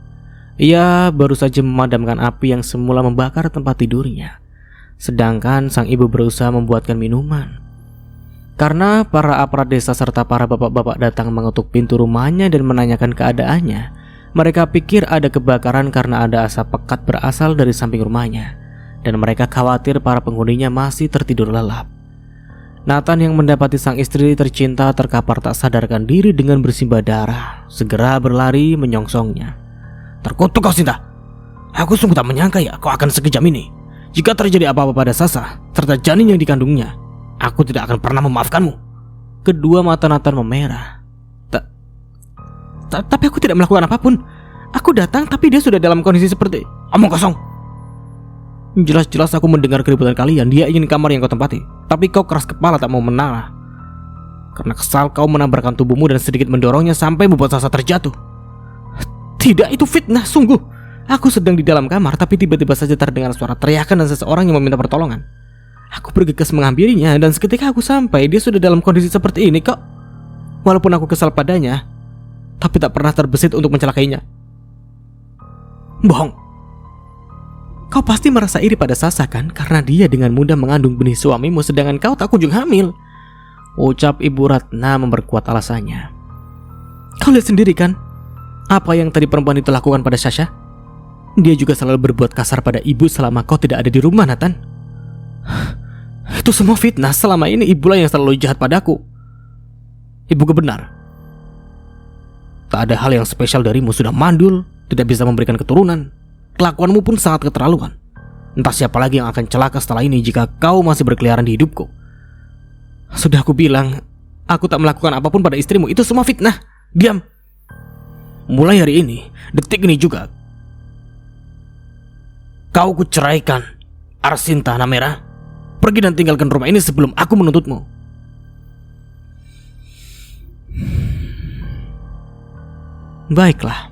Ia baru saja memadamkan api yang semula membakar tempat tidurnya. Sedangkan sang ibu berusaha membuatkan minuman. Karena para aparat desa serta para bapak-bapak datang mengetuk pintu rumahnya dan menanyakan keadaannya, mereka pikir ada kebakaran karena ada asap pekat berasal dari samping rumahnya. Dan mereka khawatir para penghuninya masih tertidur lelap. Nathan yang mendapati sang istri tercinta terkapar tak sadarkan diri dengan bersimbah darah, segera berlari menyongsongnya. Terkutuk kau, Sinta. Aku sungguh tak menyangka ya kau akan sekejam ini. Jika terjadi apa-apa pada Sasha serta janin yang dikandungnya, aku tidak akan pernah memaafkanmu. Kedua mata Nathan memerah. Tapi aku tidak melakukan apapun. Aku datang tapi dia sudah dalam kondisi seperti... Omong kosong. Jelas-jelas aku mendengar keributan kalian. Dia ingin kamar yang kau tempati, tapi kau keras kepala tak mau mengalah. Karena kesal kau menabrakan tubuhmu dan sedikit mendorongnya sampai membuat Sasha terjatuh. Tidak, itu fitnah sungguh. Aku sedang di dalam kamar, tapi tiba-tiba saja terdengar suara teriakan dan seseorang yang meminta pertolongan. Aku bergegas menghampirinya, dan seketika aku sampai, dia sudah dalam kondisi seperti ini kok. Walaupun aku kesal padanya, tapi tak pernah terbesit untuk mencelakainya. Bohong. Kau pasti merasa iri pada Sasa kan, karena dia dengan mudah mengandung benih suamimu, sedangkan kau tak kunjung hamil, ucap Ibu Ratna memperkuat alasannya. Kau lihat sendiri kan, apa yang tadi perempuan itu lakukan pada Sasha? Dia juga selalu berbuat kasar pada ibu selama kau tidak ada di rumah, Nathan. Itu semua fitnah. Selama ini ibulah yang selalu jahat padaku. Ibu benar. Tak ada hal yang spesial darimu, sudah mandul, tidak bisa memberikan keturunan. Kelakuanmu pun sangat keterlaluan. Entah siapa lagi yang akan celaka setelah ini jika kau masih berkeliaran di hidupku. Sudah aku bilang, aku tak melakukan apapun pada istrimu. Itu semua fitnah. Diam. Mulai hari ini, detik ini juga, kau kuceraikan, Arsinta Namera. Pergi dan tinggalkan rumah ini sebelum aku menuntutmu. Baiklah.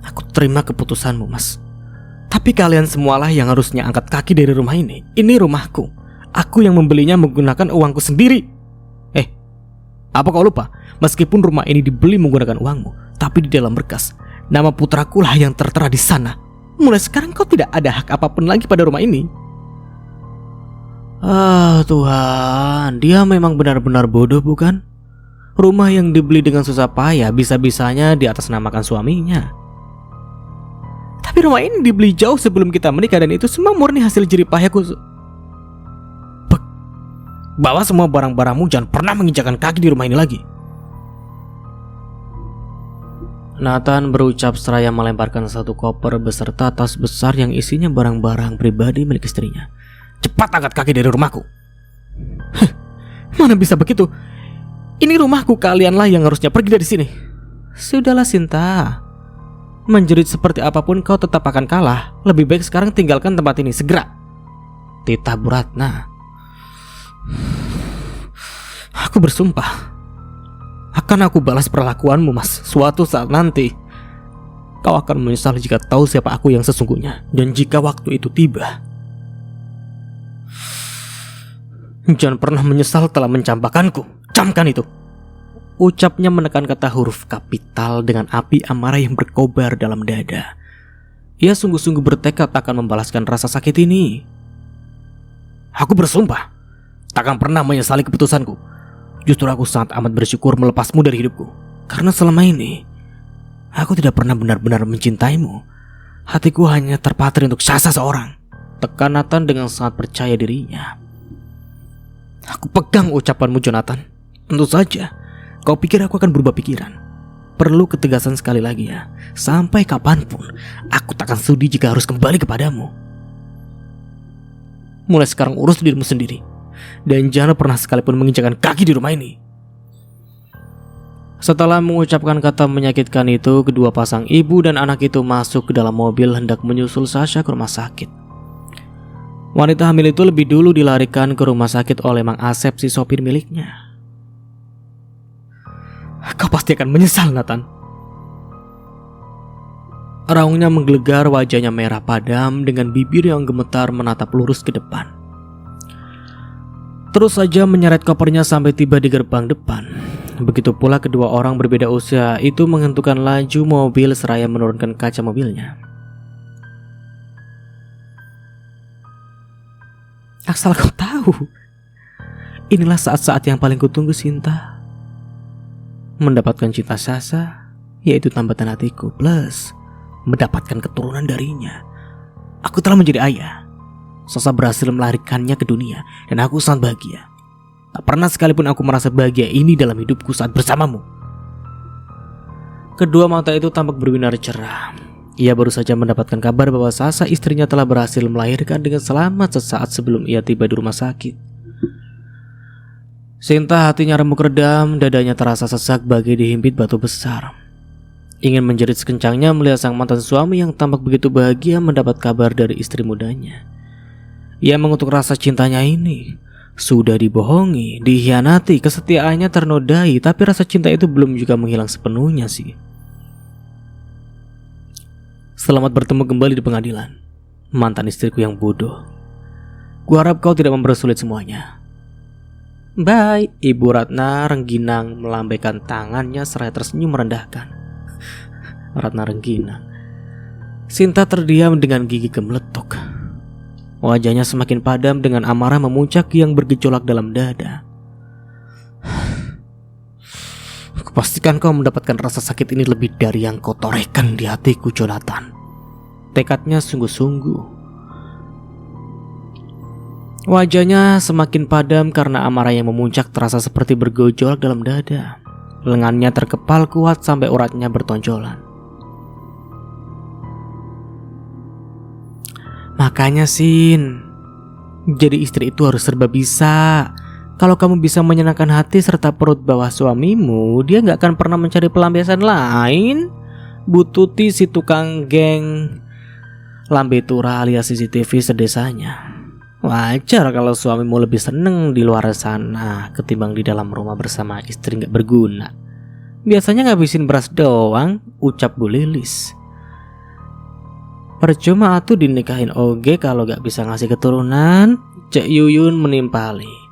Aku terima keputusanmu, Mas. Tapi kalian semualah yang harusnya angkat kaki dari rumah ini. Ini rumahku. Aku yang membelinya menggunakan uangku sendiri. Apa kau lupa? Meskipun rumah ini dibeli menggunakan uangmu, tapi di dalam berkas, nama putraku lah yang tertera di sana. Mulai sekarang kau tidak ada hak apapun lagi pada rumah ini. Tuhan, dia memang benar-benar bodoh bukan? Rumah yang dibeli dengan susah payah bisa-bisanya diatasnamakan suaminya. Tapi rumah ini dibeli jauh sebelum kita menikah, dan itu semua murni hasil jerih payahku. Bawa semua barang-barangmu, jangan pernah menginjakkan kaki di rumah ini lagi. Nathan berucap seraya melemparkan satu koper beserta tas besar yang isinya barang-barang pribadi milik istrinya. Cepat angkat kaki dari rumahku. Mana bisa begitu? Ini rumahku, kalianlah yang harusnya pergi dari sini. Sudahlah Sinta. Menjerit seperti apapun kau tetap akan kalah. Lebih baik sekarang tinggalkan tempat ini segera. Titah Bu Ratna. Aku bersumpah akan aku balas perlakuanmu, Mas. Suatu saat nanti kau akan menyesal jika tahu siapa aku yang sesungguhnya. Dan jika waktu itu tiba, jangan pernah menyesal telah mencampakkanku. Camkan itu. Ucapnya menekan kata huruf kapital dengan api amarah yang berkobar dalam dada. Ia sungguh-sungguh bertekad akan membalaskan rasa sakit ini. Aku bersumpah takkan pernah menyesali keputusanku. Justru aku sangat amat bersyukur melepasmu dari hidupku. Karena selama ini aku tidak pernah benar-benar mencintaimu. Hatiku hanya terpatri untuk Sasa seorang. Tekan Nathan dengan sangat percaya dirinya. Aku pegang ucapanmu, Jonathan. Tentu saja kau pikir aku akan berubah pikiran. Perlu ketegasan sekali lagi ya. Sampai kapanpun aku takkan sudi jika harus kembali kepadamu. Mulai sekarang urus dirimu sendiri. Dan jangan pernah sekalipun menginjakkan kaki di rumah ini. Setelah mengucapkan kata menyakitkan itu, kedua pasang ibu dan anak itu masuk ke dalam mobil hendak menyusul Sasha ke rumah sakit. Wanita hamil itu lebih dulu dilarikan ke rumah sakit oleh Mang Asep, si sopir miliknya. Kau pasti akan menyesal, Nathan. Raungnya menggelegar, wajahnya merah padam dengan bibir yang gemetar menatap lurus ke depan. Terus saja menyeret kopernya sampai tiba di gerbang depan. Begitu pula kedua orang berbeda usia itu menghentikan laju mobil seraya menurunkan kaca mobilnya. Asal kau tahu, inilah saat-saat yang paling kutunggu, Sinta. Mendapatkan cinta Sasa, yaitu tambatan hatiku, plus mendapatkan keturunan darinya. Aku telah menjadi ayah. Sasa berhasil melarikannya ke dunia, dan aku sangat bahagia. Tak pernah sekalipun aku merasa bahagia ini dalam hidupku saat bersamamu. Kedua mata itu tampak berbinar cerah. Ia baru saja mendapatkan kabar bahwa Sasa istrinya telah berhasil melahirkan dengan selamat sesaat sebelum ia tiba di rumah sakit. Sinta hatinya remuk redam, dadanya terasa sesak bagai dihimpit batu besar. Ingin menjerit sekencangnya melihat sang mantan suami yang tampak begitu bahagia mendapat kabar dari istri mudanya. Ia mengutuk rasa cintanya ini. Sudah dibohongi, dikhianati, kesetiaannya ternodai, tapi rasa cinta itu belum juga menghilang sepenuhnya sih. Selamat bertemu kembali di pengadilan, mantan istriku yang bodoh. Kuharap kau tidak mempersulit semuanya. Bye. Ibu Ratna rengginang melambaikan tangannya seraya tersenyum merendahkan. Ratna rengginang. Sinta terdiam dengan gigi gemeletuk. Wajahnya semakin padam dengan amarah memuncak yang bergejolak dalam dada. Kupastikan kau mendapatkan rasa sakit ini lebih dari yang kau torehkan di hatiku, Jonathan. Tekadnya sungguh-sungguh. Wajahnya semakin padam karena amarah yang memuncak terasa seperti bergejolak dalam dada. Lengannya terkepal kuat sampai uratnya bertonjolan. Makanya Sin, jadi istri itu harus serba bisa. Kalau kamu bisa menyenangkan hati serta perut bawah suamimu, dia gak akan pernah mencari pelampiasan lain. Bu Tuti si tukang geng lambe tura alias CCTV sedesanya. Wajar kalau suamimu lebih seneng di luar sana ketimbang di dalam rumah bersama istri gak berguna. Biasanya ngabisin beras doang, ucap Bu Lilis. Percuma atuh dinikahin oge kalau gak bisa ngasih keturunan, Cek Yuyun menimpali.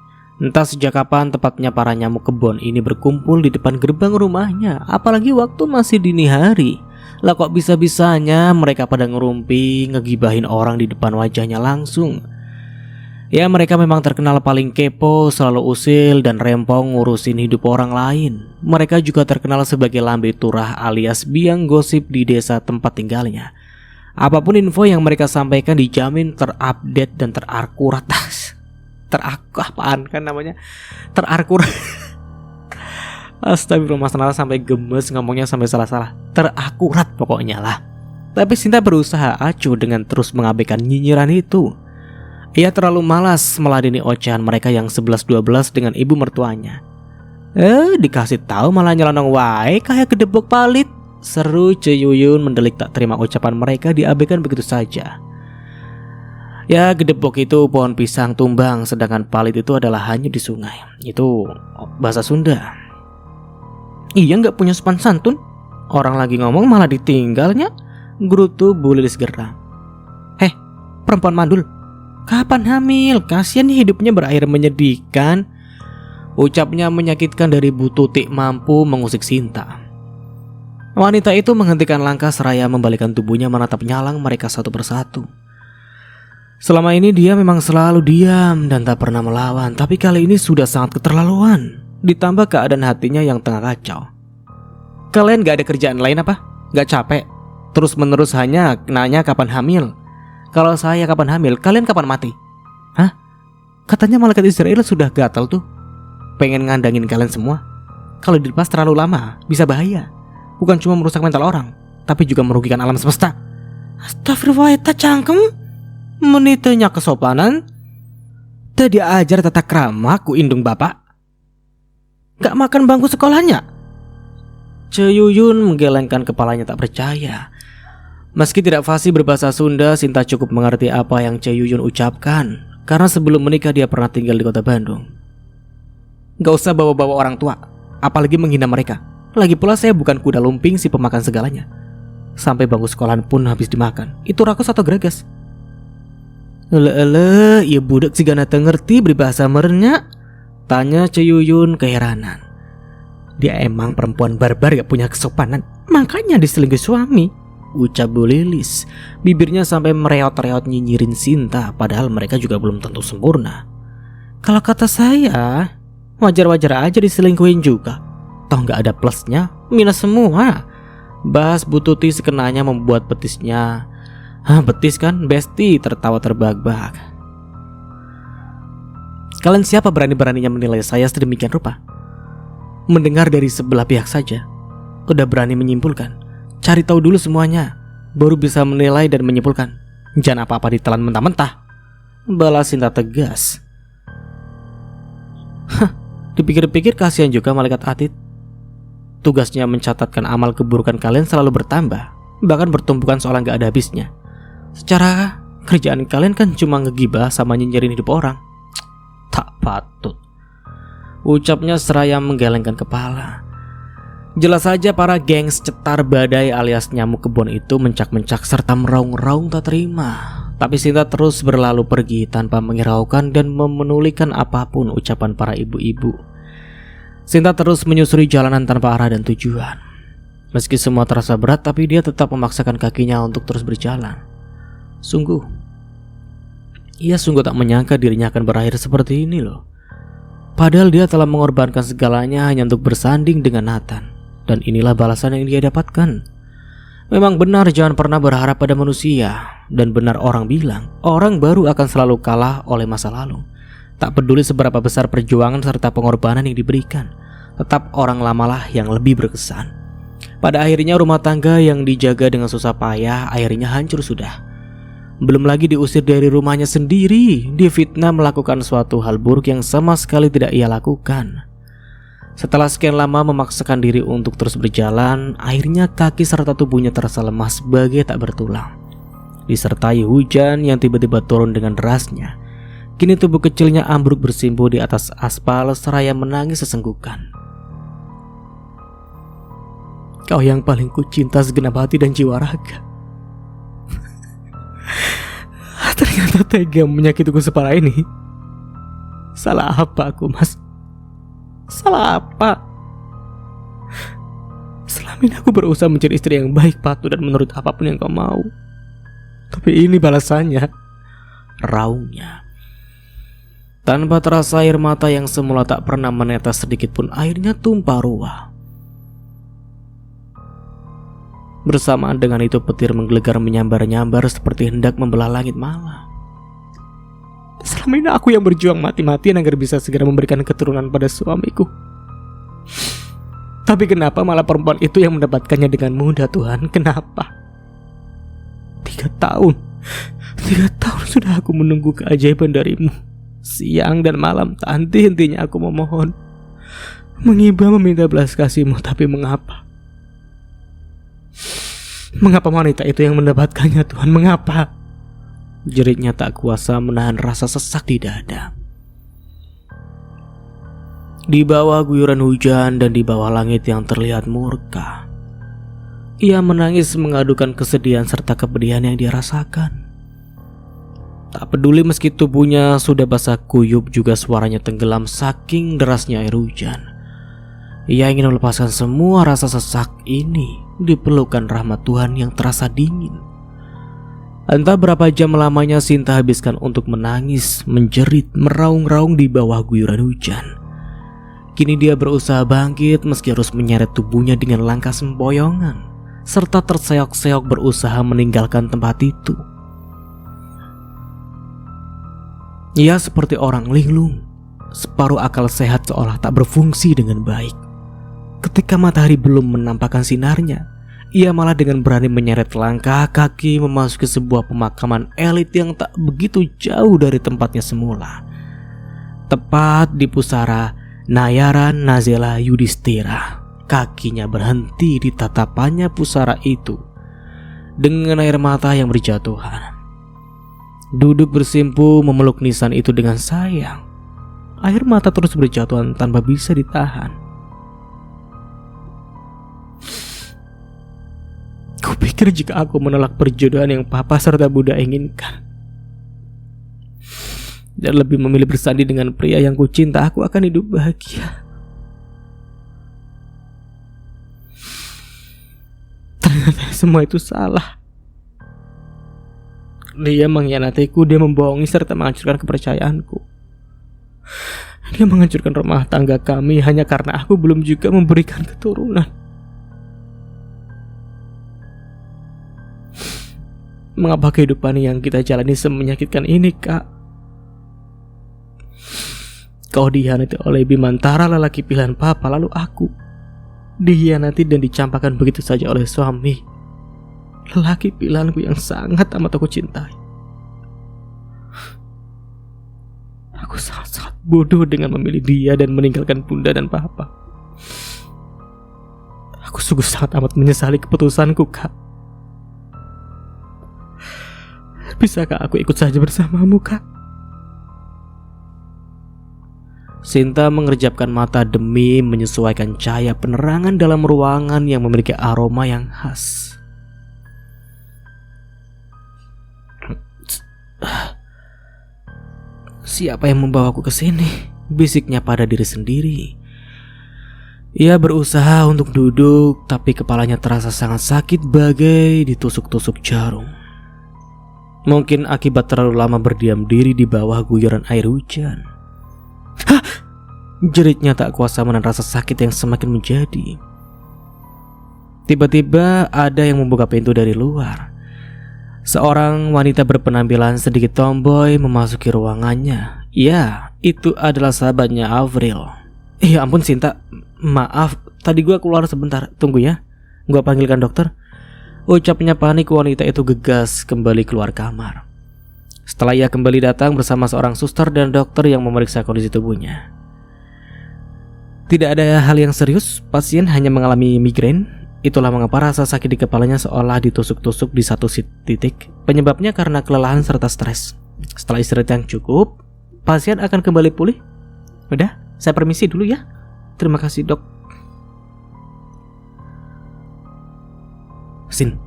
Entah sejak kapan tepatnya para nyamuk kebon ini berkumpul di depan gerbang rumahnya, apalagi waktu masih dini hari. Lah kok bisa-bisanya mereka pada ngerumpi, ngegibahin orang di depan wajahnya langsung. Ya mereka memang terkenal paling kepo, selalu usil dan rempong ngurusin hidup orang lain. Mereka juga terkenal sebagai lambe turah alias biang gosip di desa tempat tinggalnya. Apapun info yang mereka sampaikan dijamin terupdate dan terakurat. Apaan kan namanya? Terakurat. Astagfirullah, sampai gemes ngomongnya sampai salah-salah. Terakurat pokoknya lah. Tapi Sinta berusaha acuh dengan terus mengabaikan nyinyiran itu. Ia terlalu malas meladeni ocehan mereka yang 11-12 dengan ibu mertuanya. Dikasih tahu malah nyelonong wae kayak gedebok palit. Seru Ceyuyun mendelik tak terima ucapan mereka diabaikan begitu saja. Ya gedebok itu pohon pisang tumbang, sedangkan palit itu adalah hanyut di sungai. Itu bahasa Sunda. Iya gak punya sopan santun. Orang lagi ngomong malah ditinggalnya. Gerutu Bu Lilis geram. Perempuan mandul, kapan hamil? Kasian hidupnya berakhir menyedihkan. Ucapnya menyakitkan dari Bu Tutik mampu mengusik Sinta. Wanita itu menghentikan langkah seraya membalikkan tubuhnya menatap nyalang mereka satu persatu. Selama ini dia memang selalu diam dan tak pernah melawan, tapi kali ini sudah sangat keterlaluan. Ditambah keadaan hatinya yang tengah kacau. Kalian gak ada kerjaan lain apa? Gak capek? Terus menerus hanya nanya kapan hamil? Kalau saya kapan hamil, kalian kapan mati? Hah? Katanya malaikat Israel sudah gatal tuh, pengen ngandangin kalian semua. Kalau dilepas terlalu lama, bisa bahaya. Bukan cuma merusak mental orang, tapi juga merugikan alam semesta. Astagfirullah, tak cangkem. Menitanya kesopanan. Tadi ajar tata krama ku indung bapak. Gak makan bangku sekolahnya. Ceyuyun menggelengkan kepalanya tak percaya. Meski tidak fasih berbahasa Sunda, Sinta cukup mengerti apa yang Ceyuyun ucapkan. Karena sebelum menikah dia pernah tinggal di kota Bandung. Gak usah bawa-bawa orang tua, apalagi menghina mereka. Lagi pula saya bukan kuda lumping si pemakan segalanya. Sampai bangku sekolahan pun habis dimakan. Itu rakus atau greges? Ya budak si gana ngerti berbahasa merenya? Tanya Ceyuyun keheranan. Dia emang perempuan barbar gak punya kesopanan, makanya diselingkuhi suami, ucap Bu Lilis. Bibirnya sampai mereot-reot nyinyirin Sinta, padahal mereka juga belum tentu sempurna. Kalau kata saya, wajar-wajar aja diselingkuhin juga. Toh gak ada plusnya, minus semua. Bahas Bu Tuti sekenanya membuat betisnya betis kan, besti tertawa terbahak-bahak. Kalian siapa berani-beraninya menilai saya sedemikian rupa? Mendengar dari sebelah pihak saja udah berani menyimpulkan. Cari tahu dulu semuanya, baru bisa menilai dan menyimpulkan. Jangan apa-apa ditelan mentah-mentah, balas Sinta tegas. Dipikir-pikir kasihan juga malaikat Atid. Tugasnya mencatatkan amal keburukan kalian selalu bertambah, bahkan bertumpukan soal gak ada habisnya. Secara kerjaan kalian kan cuma ngegibah sama nyinyirin hidup orang. Tak patut, ucapnya seraya menggelengkan kepala. Jelas saja para gengs cetar badai alias nyamuk kebun itu mencak-mencak serta meraung-raung tak terima. Tapi Sinta terus berlalu pergi tanpa menghiraukan dan memenulikan apapun ucapan para ibu-ibu. Sinta terus menyusuri jalanan tanpa arah dan tujuan. Meski semua terasa berat, tapi dia tetap memaksakan kakinya untuk terus berjalan. Ia sungguh tak menyangka dirinya akan berakhir seperti ini loh. Padahal dia telah mengorbankan segalanya hanya untuk bersanding dengan Nathan. Dan inilah balasan yang dia dapatkan. Memang benar jangan pernah berharap pada manusia. Dan benar orang bilang, orang baru akan selalu kalah oleh masa lalu. Tak peduli seberapa besar perjuangan serta pengorbanan yang diberikan, tetap orang lamalah yang lebih berkesan. Pada akhirnya rumah tangga yang dijaga dengan susah payah akhirnya hancur sudah. Belum lagi diusir dari rumahnya sendiri, difitnah melakukan suatu hal buruk yang sama sekali tidak ia lakukan. Setelah sekian lama memaksakan diri untuk terus berjalan, akhirnya kaki serta tubuhnya terasa lemas bagai tak bertulang. Disertai hujan yang tiba-tiba turun dengan derasnya, kini tubuh kecilnya ambruk bersimpuh di atas aspal seraya menangis sesenggukan. Kau yang paling kucinta segenap hati dan jiwa raga. Ternyata tega menyakitiku separah ini. Salah apa aku, Mas? Salah apa? Selama ini aku berusaha menjadi istri yang baik, patuh dan menurut apapun yang kau mau. Tapi ini balasannya, raungnya. Tanpa terasa air mata yang semula tak pernah menetes sedikit pun akhirnya tumpah ruah. Bersamaan dengan itu petir menggelegar menyambar-nyambar seperti hendak membelah langit malam. Selama ini aku yang berjuang mati-matian agar bisa segera memberikan keturunan pada suamiku. Tapi kenapa malah perempuan itu yang mendapatkannya dengan mudah, Tuhan? Kenapa? 3 tahun sudah aku menunggu keajaiban darimu. Siang dan malam tak henti-hentinya aku memohon, mengibah meminta belas kasih-Mu. Tapi mengapa? Mengapa wanita itu yang mendapatkannya, Tuhan? Mengapa? Jeritnya tak kuasa menahan rasa sesak di dada. Di bawah guyuran hujan dan di bawah langit yang terlihat murka, ia menangis mengadukan kesedihan serta kepedihan yang dia rasakan. Tak peduli meski tubuhnya sudah basah kuyup, juga suaranya tenggelam saking derasnya air hujan. Ia ingin melepaskan semua rasa sesak ini di pelukan rahmat Tuhan yang terasa dingin. Entah berapa jam lamanya Sinta habiskan untuk menangis, menjerit, meraung-raung di bawah guyuran hujan. Kini dia berusaha bangkit meski harus menyeret tubuhnya dengan langkah sempoyongan, serta terseok-seok berusaha meninggalkan tempat itu. Ia seperti orang linglung, separuh akal sehat seolah tak berfungsi dengan baik. Ketika matahari belum menampakkan sinarnya, ia malah dengan berani menyeret langkah kaki memasuki sebuah pemakaman elit yang tak begitu jauh dari tempatnya semula. Tepat di pusara Nayaran Nazela Yudhistira, kakinya berhenti di tatapannya pusara itu dengan air mata yang berjatuhan. Duduk bersimpuh memeluk nisan itu dengan sayang. Air mata terus berjatuhan tanpa bisa ditahan. Kupikir jika aku menolak perjodohan yang Papa serta Bunda inginkan dan lebih memilih bersanding dengan pria yang kucinta, aku akan hidup bahagia. Ternyata semua itu salah. Dia mengkhianatiku, dia membohongi serta menghancurkan kepercayaanku. Dia menghancurkan rumah tangga kami hanya karena aku belum juga memberikan keturunan. Mengapa kehidupan yang kita jalani semenyakitkan ini, Kak? Kau dihianati oleh Bimantara, lelaki pilihan Papa, lalu aku dihianati dan dicampakkan begitu saja oleh suami, lelaki pilihanku yang sangat amat aku cintai. Aku sangat bodoh dengan memilih dia dan meninggalkan Bunda dan Papa. Aku sungguh sangat amat menyesali keputusanku, Kak. Bisakah aku ikut saja bersamamu, Kak? Sinta mengerjapkan mata demi menyesuaikan cahaya penerangan dalam ruangan yang memiliki aroma yang khas. Siapa yang membawaku ke sini? Bisiknya pada diri sendiri. Ia berusaha untuk duduk, tapi kepalanya terasa sangat sakit bagai ditusuk-tusuk jarum. Mungkin akibat terlalu lama berdiam diri di bawah guyuran air hujan. Hah! Jeritnya tak kuasa menahan rasa sakit yang semakin menjadi. Tiba-tiba ada yang membuka pintu dari luar. Seorang wanita berpenampilan sedikit tomboy memasuki ruangannya. Ya, itu adalah sahabatnya Avril. Ya ampun Sinta, maaf, tadi gua keluar sebentar. Tunggu ya, gua panggilkan dokter. Ucapnya panik, wanita itu gegas kembali keluar kamar. Setelah ia kembali datang bersama seorang suster dan dokter yang memeriksa kondisi tubuhnya. Tidak ada hal yang serius, pasien hanya mengalami migrain. Itulah mengapa rasa sakit di kepalanya seolah ditusuk-tusuk di satu titik. Penyebabnya karena kelelahan serta stres. Setelah istirahat yang cukup, pasien akan kembali pulih. Udah, saya permisi dulu ya. Terima kasih dok. Sin,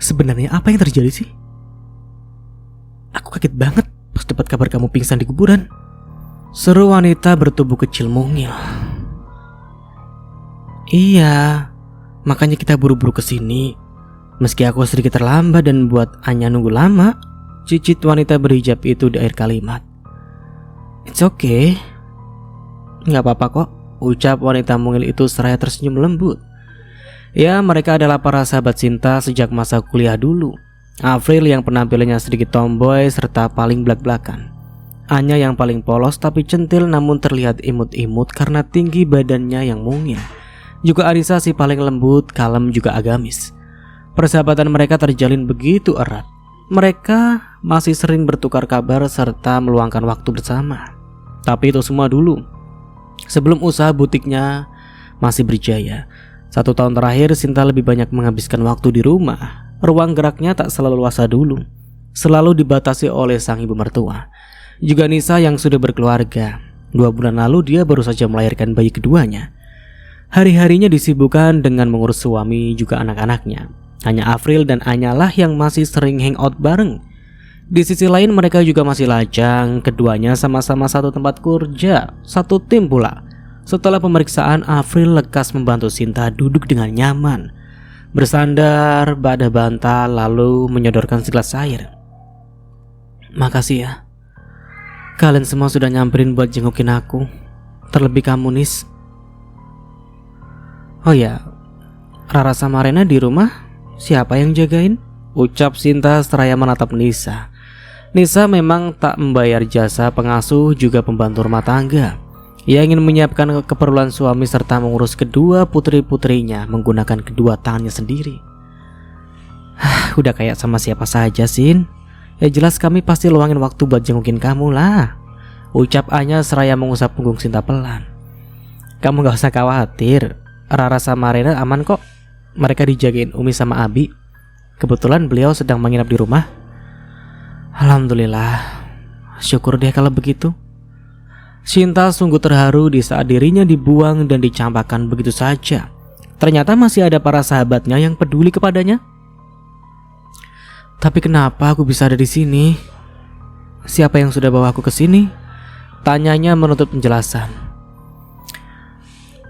sebenarnya apa yang terjadi sih? Aku kaget banget pas dapat kabar kamu pingsan di kuburan. Seru wanita bertubuh kecil mungil. Iya, makanya kita buru-buru kesini. Meski aku sedikit terlambat dan buat Anya nunggu lama, cicit wanita berhijab itu di akhir kalimat. It's okay. Gak apa-apa kok, ucap wanita mungil itu seraya tersenyum lembut. Ya, mereka adalah para sahabat Sinta sejak masa kuliah dulu. Avril yang penampilannya sedikit tomboy serta paling blak-blakan. Anya yang paling polos tapi centil namun terlihat imut-imut karena tinggi badannya yang mungil. Juga Anissa si paling lembut, kalem juga agamis. Persahabatan mereka terjalin begitu erat. Mereka masih sering bertukar kabar serta meluangkan waktu bersama. Tapi itu semua dulu, sebelum usaha butiknya masih berjaya. 1 tahun terakhir Sinta lebih banyak menghabiskan waktu di rumah. Ruang geraknya tak selalu luasa dulu, selalu dibatasi oleh sang ibu mertua. Juga Nisa yang sudah berkeluarga. 2 bulan lalu dia baru saja melahirkan bayi keduanya. Hari-harinya disibukkan dengan mengurus suami juga anak-anaknya. Hanya Avril dan Anya lah yang masih sering hangout bareng. Di sisi lain mereka juga masih lajang. Keduanya sama-sama satu tempat kerja, satu tim pula. Setelah pemeriksaan, Avril lekas membantu Sinta duduk dengan nyaman, bersandar pada bantal lalu menyodorkan segelas air. Makasih ya, kalian semua sudah nyamperin buat jengukin aku. Terlebih kamu Nis. Oh ya, Rara sama Rena di rumah, siapa yang jagain? Ucap Sinta seraya menatap Nisa. Nisa memang tak membayar jasa pengasuh juga pembantu rumah tangga. Ia ingin menyiapkan keperluan suami serta mengurus kedua putri-putrinya menggunakan kedua tangannya sendiri. Udah kayak sama siapa saja Sin. Ya jelas kami pasti luangin waktu buat jengukin kamu lah, ucap Anya seraya mengusap punggung Sinta pelan. Kamu gak usah khawatir, Rara sama Rena aman kok. Mereka dijagain Umi sama Abi. Kebetulan beliau sedang menginap di rumah. Alhamdulillah, syukur deh kalau begitu. Sinta sungguh terharu di saat dirinya dibuang dan dicampakkan begitu saja. Ternyata masih ada para sahabatnya yang peduli kepadanya. Tapi kenapa aku bisa ada di sini? Siapa yang sudah bawa aku ke sini? Tanyanya menuntut penjelasan.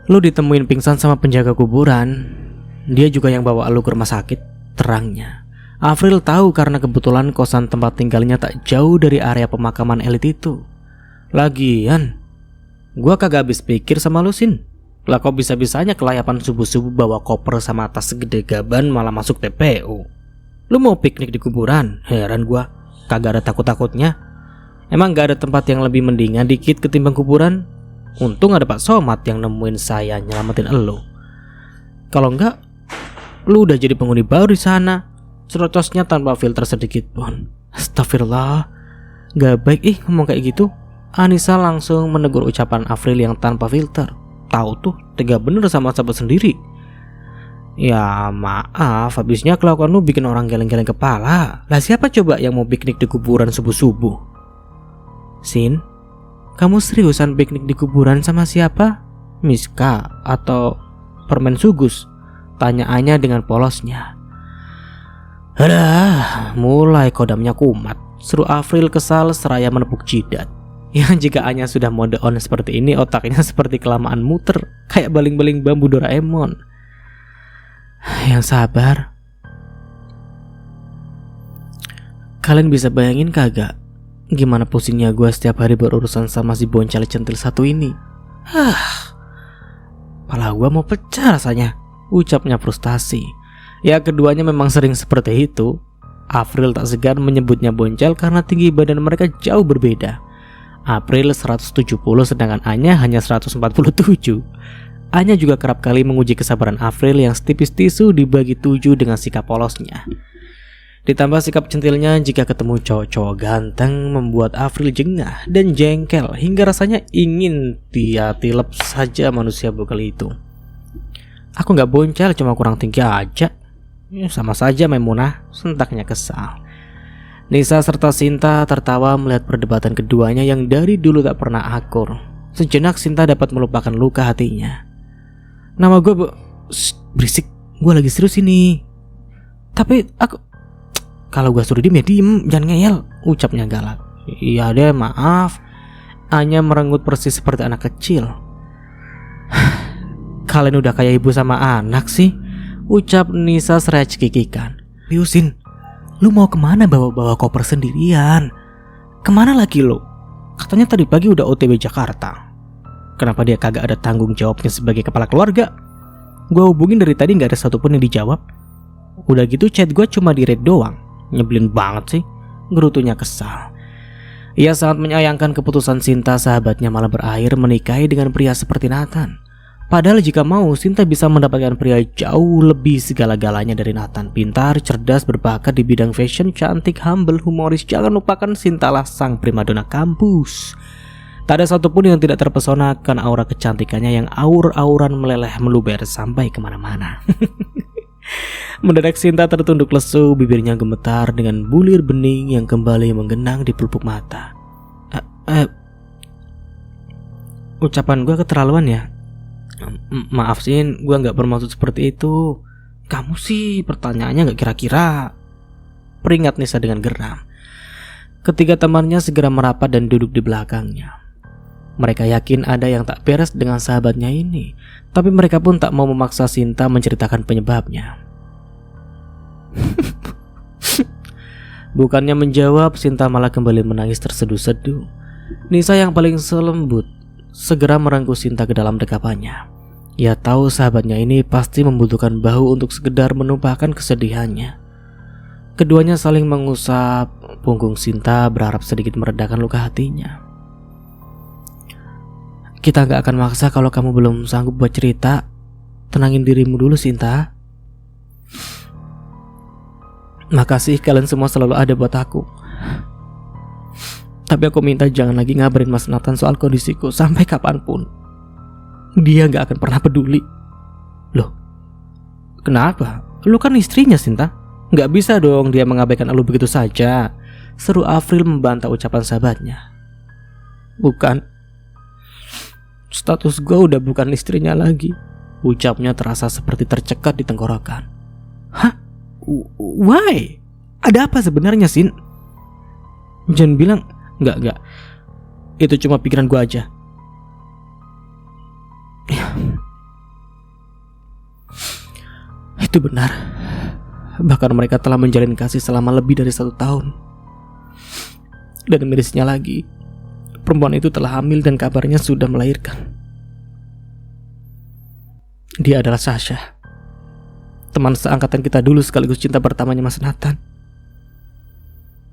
Lu ditemuin pingsan sama penjaga kuburan. Dia juga yang bawa lu ke rumah sakit, terangnya. Avril tahu karena kebetulan kosan tempat tinggalnya tak jauh dari area pemakaman elit itu. Lagian, gua kagak habis pikir sama lu Sin. Lah kok bisa-bisanya kelayapan subuh-subuh bawa koper sama tas segede gaban malah masuk TPU. Lu mau piknik di kuburan? Heran gua, kagak ada takut-takutnya. Emang gak ada tempat yang lebih mendingan dikit ketimbang kuburan? Untung ada Pak Somad yang nemuin saya nyelamatin elu. Kalau enggak, lu udah jadi penghuni baru di sana. Cerocosnya tanpa filter sedikit pun. Astagfirullah, gak baik ngomong kayak gitu. Anissa langsung menegur ucapan Avril yang tanpa filter. Tahu tuh, tega bener sama sahabat sendiri. Ya maaf, habisnya kelakuan lu bikin orang geleng-geleng kepala. Lah siapa coba yang mau piknik di kuburan subuh-subuh? Sin, Kamu seriusan piknik di kuburan sama siapa? Miska atau permen sugus? Tanya Anya dengan polosnya. Adah, mulai kodamnya kumat, seru Afril kesal seraya menepuk jidat. Ya jika Anya sudah mode on seperti ini, otaknya seperti kelamaan muter, kayak baling-baling bambu Doraemon. Yang sabar. Kalian bisa bayangin kagak gimana pusingnya gue setiap hari berurusan sama si boncel centil satu ini. Pala gue mau pecah rasanya, ucapnya frustasi. Ya keduanya memang sering seperti itu. Afril tak segan menyebutnya boncel karena tinggi badan mereka jauh berbeda. April 170 sedangkan Anya hanya 147. Anya juga kerap kali menguji kesabaran Afril yang setipis tisu dibagi 7 dengan sikap polosnya. Ditambah sikap centilnya jika ketemu cowok-cowok ganteng membuat Afril jengah dan jengkel hingga rasanya ingin dia tilep saja manusia bekal itu. Aku gak boncel, cuma kurang tinggi aja. Sama saja Maimunah, sentaknya kesal. Nisa serta Sinta tertawa melihat perdebatan keduanya yang dari dulu tak pernah akur. Sejenak Sinta dapat melupakan luka hatinya. Nama gue berisik, gue lagi serius ini. Tapi aku, kalau gue suruh diem ya diem, jangan ngeyel, ucapnya galak. Iya deh, maaf. Anya merenggut persis seperti anak kecil. Kalian udah kayak ibu sama anak sih, ucap Nisa seraya cekikikan. Liusin, lu mau kemana bawa-bawa koper sendirian? Kemana lagi lu? Katanya tadi pagi udah OTW Jakarta. Kenapa dia kagak ada tanggung jawabnya sebagai kepala keluarga? Gue hubungin dari tadi gak ada satupun yang dijawab. Udah gitu chat gue cuma di read doang. Nyebelin banget sih, gerutunya kesal. Ia sangat menyayangkan keputusan Sinta sahabatnya malah berakhir menikahi dengan pria seperti Nathan. Padahal jika mau, Sinta bisa mendapatkan pria jauh lebih segala-galanya dari Nathan. Pintar, cerdas, berbakat di bidang fashion, cantik, humble, humoris. Jangan lupakan Sinta lah sang primadona kampus. Tak ada satupun yang tidak terpesona karena aura kecantikannya yang aur-auran meleleh meluber sampai kemana-mana. Mendadak Sinta tertunduk lesu, bibirnya gemetar dengan bulir bening yang kembali menggenang di pelupuk mata. Ucapan gue keterlaluan ya? Maaf Sin, gue gak bermaksud seperti itu. Kamu sih pertanyaannya gak kira-kira, peringat Nisa dengan geram. Ketiga temannya segera merapat dan duduk di belakangnya. Mereka yakin ada yang tak beres dengan sahabatnya ini, tapi mereka pun tak mau memaksa Sinta menceritakan penyebabnya. Bukannya menjawab, Sinta malah kembali menangis terseduh-seduh. Nisa yang paling selembut segera merangkul Sinta ke dalam dekapannya. Ia tahu sahabatnya ini pasti membutuhkan bahu untuk sekedar menumpahkan kesedihannya. Keduanya saling mengusap punggung Sinta berharap sedikit meredakan luka hatinya. Kita gak akan maksa kalau kamu belum sanggup buat cerita. Tenangin dirimu dulu Sinta. Makasih kalian semua selalu ada buat aku. Tapi aku minta jangan lagi ngabarin Mas Nathan soal kondisiku sampai kapanpun. Dia gak akan pernah peduli. Loh, kenapa? Lu kan istrinya Sinta. Gak bisa dong dia mengabaikan lu begitu saja, seru Afril membantah ucapan sahabatnya. Bukan, status gue udah bukan istrinya lagi, ucapnya terasa seperti tercekat di tenggorokan. Hah? Why? Ada apa sebenarnya Sin? Jangan bilang Enggak, itu cuma pikiran gue aja. Itu benar. Bahkan mereka telah menjalin kasih selama lebih dari 1 tahun. Dan mirisnya lagi, perempuan itu telah hamil dan kabarnya sudah melahirkan. Dia adalah Sasha, teman seangkatan kita dulu sekaligus cinta pertamanya Mas Nathan.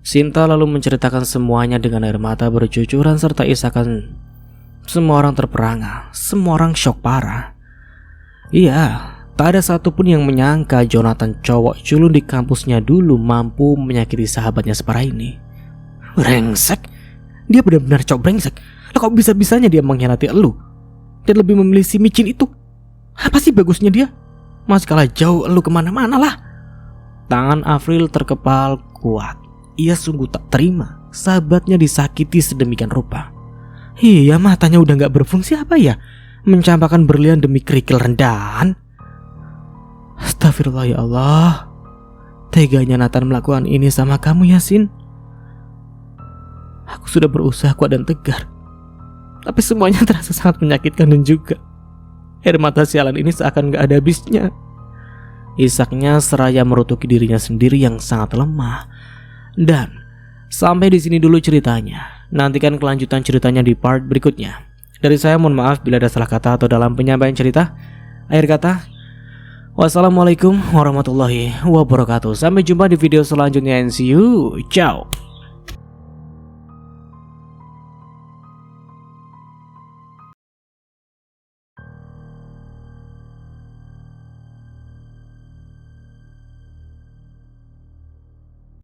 Sinta lalu menceritakan semuanya dengan air mata bercucuran serta isakan. Semua orang terperangah, semua orang syok parah. Iya, tak ada satupun yang menyangka Jonathan cowok culun di kampusnya dulu mampu menyakiti sahabatnya separah ini. Brengsek, dia benar-benar cowok brengsek. Lah kok bisa-bisanya dia mengkhianati elu dan lebih memilih si micin itu? Apa sih bagusnya dia? Masih kalah jauh elu kemana-mana lah. Tangan Afril terkepal kuat. Ia sungguh tak terima sahabatnya disakiti sedemikian rupa. Iya, matanya udah gak berfungsi apa ya? Mencampakkan berlian demi kerikil rendahan. Astagfirullah ya Allah. Teganya Nathan melakukan ini sama kamu, Yasin. Aku sudah berusaha kuat dan tegar, tapi semuanya terasa sangat menyakitkan dan juga air mata sialan ini seakan gak ada habisnya. Isaknya seraya merutuki dirinya sendiri yang sangat lemah. Dan sampai di sini dulu ceritanya. Nantikan kelanjutan ceritanya di part berikutnya. Dari saya mohon maaf bila ada salah kata atau dalam penyampaian cerita. Akhir kata, wassalamualaikum warahmatullahi wabarakatuh. Sampai jumpa di video selanjutnya and see you. Ciao.